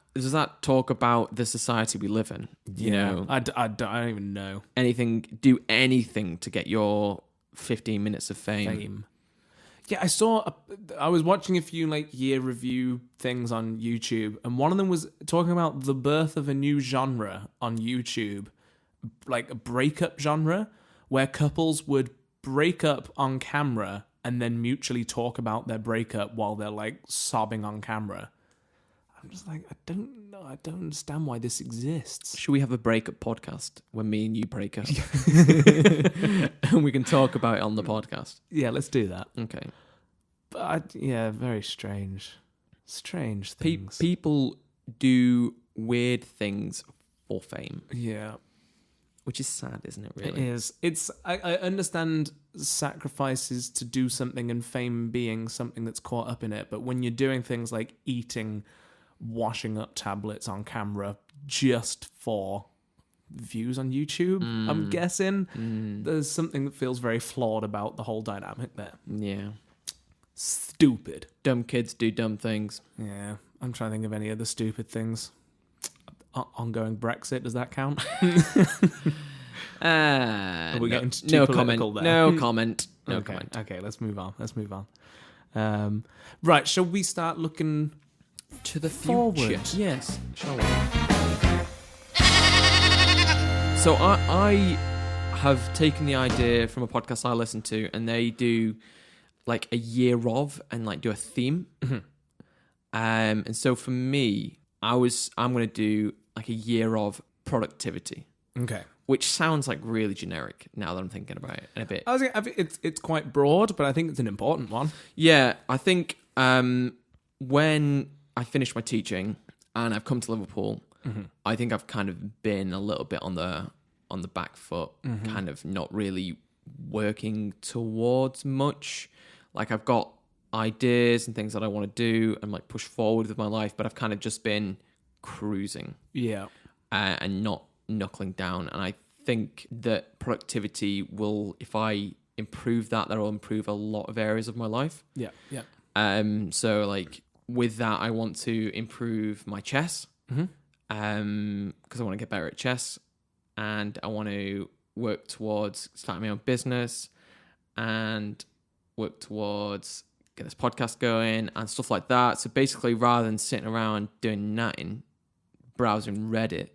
talk about the society we live in? You know, I don't even know. Do anything to get your 15 minutes of fame. Yeah, I was watching a few like year review things on YouTube, and one of them was talking about the birth of a new genre on YouTube, like a breakup genre, where couples would break up on camera and then mutually talk about their breakup while they're like sobbing on camera. I'm just like, I don't know. I don't understand why this exists. Should we have a breakup podcast when me and you break up? And we can talk about it on the podcast. Yeah, let's do that. Okay. But very strange. Strange things. People do weird things for fame. Yeah. Which is sad, isn't it, really? It is. I understand sacrifices to do something and fame being something that's caught up in it, but when you're doing things like eating, washing up tablets on camera just for views on YouTube, I'm guessing, there's something that feels very flawed about the whole dynamic there. Yeah. Stupid. Dumb kids do dumb things. Yeah. I'm trying to think of any other stupid things. Ongoing Brexit, does that count? Are we getting too political there? No comment. No Okay. comment. Okay, let's move on. Right, shall we start looking To the forward? future. Yes. Shall we? So I have taken the idea from a podcast I listen to, and they do like a year of and like do a theme. And so for me, I'm going to do like a year of productivity. Okay. Which sounds like really generic now that I'm thinking about it in a bit. I think it's quite broad, but I think it's an important one. Yeah, I think when I finished my teaching and I've come to Liverpool, I think I've kind of been a little bit on the back foot, kind of not really working towards much. Like I've got ideas and things that I want to do and like push forward with my life, but I've kind of just been cruising. Yeah. And not knuckling down. And I think that productivity will, if I improve that will improve a lot of areas of my life. Yeah. Yeah. So like with that, I want to improve my chess. Because I want to get better at chess, and I want to work towards starting my own business and work towards get this podcast going and stuff like that. So basically, rather than sitting around doing nothing, browsing Reddit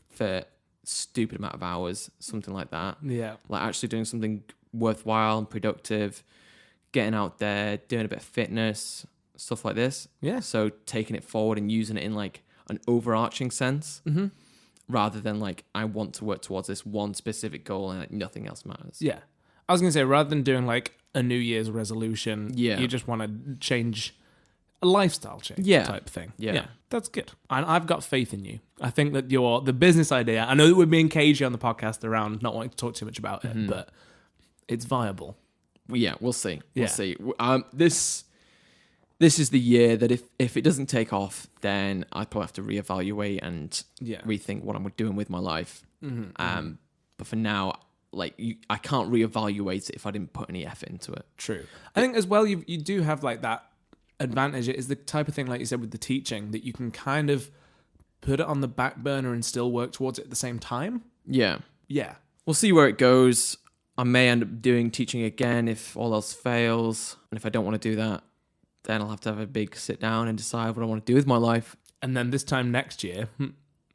for stupid amount of hours, something like that. Yeah. Like actually doing something worthwhile and productive, getting out there, doing a bit of fitness, stuff like this. Yeah. So taking it forward and using it in like an overarching sense, rather than like I want to work towards this one specific goal and like, nothing else matters. Yeah. I was going to say, rather than doing like a New Year's resolution, you just want to change a lifestyle change type thing. Yeah. That's good. And I've got faith in you. I think that the business idea, I know that we're being cagey on the podcast around not wanting to talk too much about it, but it's viable. Yeah, we'll see. We'll see. This is the year that if it doesn't take off, then I'd probably have to reevaluate and rethink what I'm doing with my life. But for now, like I can't reevaluate it if I didn't put any effort into it. True. I think as well, you do have like that advantage. It is the type of thing, like you said, with the teaching, that you can kind of put it on the back burner and still work towards it at the same time. Yeah. Yeah. We'll see where it goes. I may end up doing teaching again if all else fails. And if I don't want to do that, then I'll have to have a big sit down and decide what I want to do with my life. And then this time next year,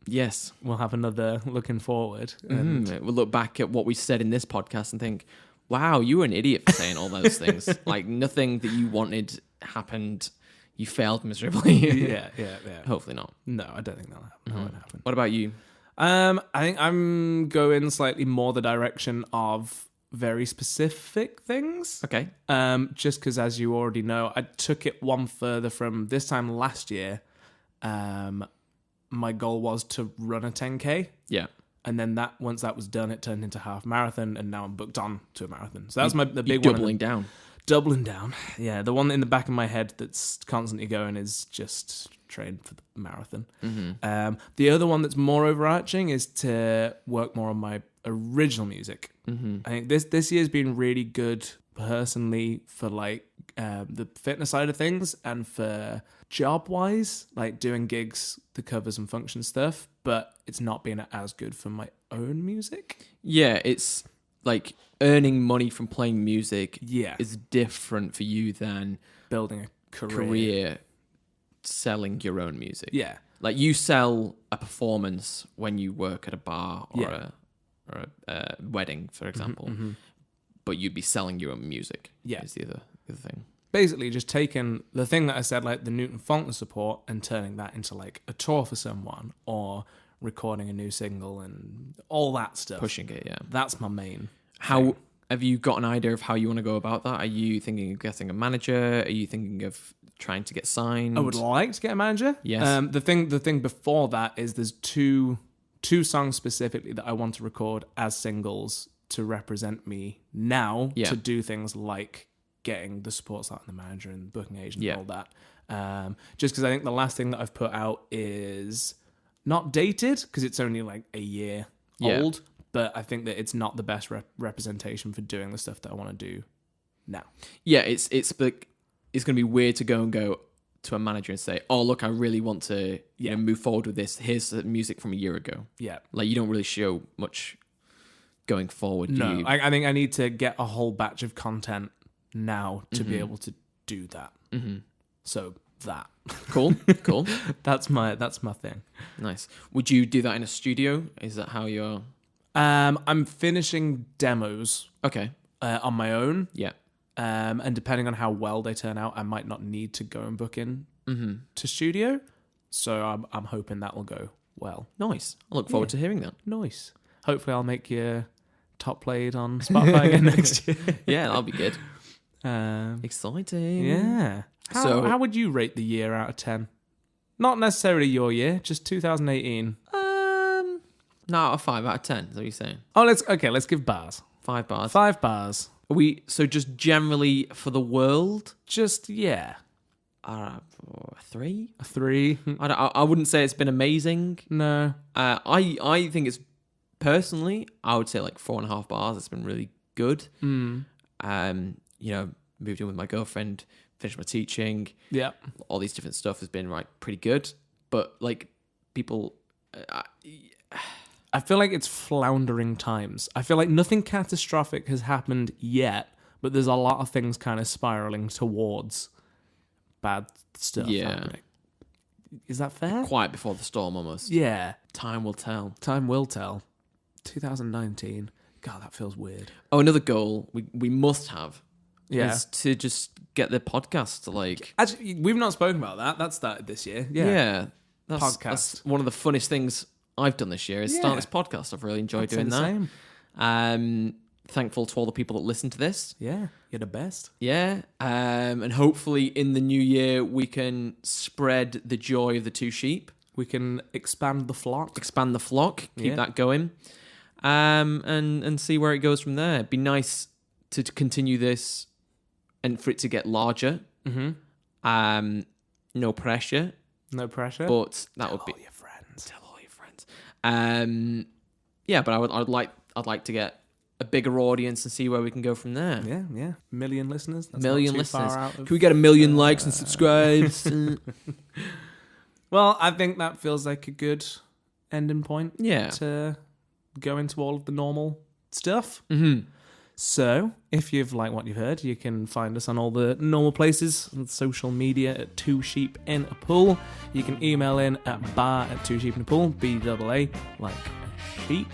yes, we'll have another looking forward. And we'll look back at what we said in this podcast and think, wow, you were an idiot for saying all those things. Like nothing that you wanted happened. You failed miserably. yeah. Hopefully not. No, I don't think that'll happen. That won't happen. What about you? I think I'm going slightly more the direction of very specific things. Okay. Just because, as you already know, I took it one further from this time last year. My goal was to run a 10K. Yeah. And then once that was done, it turned into half marathon, and now I'm booked on to a marathon. So that's the big doubling down. Doubling down. Yeah, the one in the back of my head that's constantly going is just train for the marathon. The other one that's more overarching is to work more on my original music. I think this year's been really good personally for like the fitness side of things and for job-wise, like doing gigs, the covers and function stuff, but it's not been as good for my own music. Yeah, it's like earning money from playing music Yeah. is different for you than Building a career selling your own music. Yeah. Like you sell a performance when you work at a bar or Yeah. a wedding, for example, but you'd be selling your own music. Yeah. Is the other thing. basically just taking the thing that I said, like the Newton Faulkner support, and turning that into like a tour for someone, or recording a new single and all that stuff. Pushing it, yeah. That's my main. How thing. have you got an idea of how you want to go about that? Are you thinking of getting a manager? Are you thinking of trying to get signed? I would like to get a manager. Yes. The thing before that is there's two songs specifically that I want to record as singles to represent me now, to do things like getting the support site and the manager and the booking agent and all that. Just because I think the last thing that I've put out is not dated, because it's only like a year old, but I think that it's not the best representation for doing the stuff that I want to do now. Yeah, it's going to be weird to go to a manager and say, oh, look, I really want to move forward with this. Here's the music from a year ago. Yeah. Like, you don't really show much going forward. No, I think I need to get a whole batch of content now to be able to do that. Mm-hmm. So that. Cool. That's my thing. Nice. Would you do that in a studio? Is that how you're... I'm finishing demos. Okay. On my own. Yeah. And depending on how well they turn out, I might not need to go and book in to studio. So I'm hoping that will go well. Nice. I look forward to hearing that. Nice. Hopefully I'll make you top played on Spotify again next year. Yeah, that'll be good. Exciting. Yeah. How would you rate the year out of 10? Not necessarily your year, just 2018. No, out of 5 out of 10, is that what you're saying? Oh, let's give bars. 5 bars. 5 bars. Are we, so just generally for the world? Just, yeah. 3? A 3. I wouldn't say it's been amazing. No. I think it's, personally, I would say like 4.5 bars. It's been really good. Moved in with my girlfriend, finished my teaching. Yeah. All these different stuff has been like pretty good. But like people... I feel like it's floundering times. I feel like nothing catastrophic has happened yet, but there's a lot of things kind of spiraling towards bad stuff happening. Is that fair? Quiet before the storm, almost. Yeah. Time will tell. Time will tell. 2019. God, that feels weird. Oh, another goal we must have is to just get the podcast to like... Actually, we've not spoken about that. That started this year. Yeah. That's one of the funnest things I've done this year is start this podcast. I've really enjoyed doing that. Thankful to all the people that listen to this. Yeah, you're the best. Yeah, and hopefully in the new year we can spread the joy of the two sheep. We can expand the flock. Keep that going, and see where it goes from there. It'd be nice to continue this and for it to get larger. Mm-hmm. No pressure. But that would be... Tell all your friends. But I'd like to get a bigger audience and see where we can go from there. Yeah. Million listeners. That's million not too listeners. Far out of, can we get 1 million likes and subscribes? Well, I think that feels like a good ending point. Yeah. To go into all of the normal stuff. Mm-hmm. So, if you've liked what you've heard, you can find us on all the normal places on social media at Two Sheep in a Pool. You can email in at bar@twosheepinapool, BAA, like a sheep.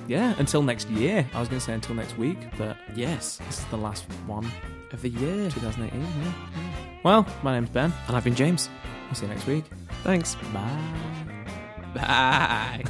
Until next year. I was going to say until next week, but yes, this is the last one of the year, 2018. Yeah. Well, my name's Ben. And I've been James. We'll see you next week. Thanks. Bye. Bye.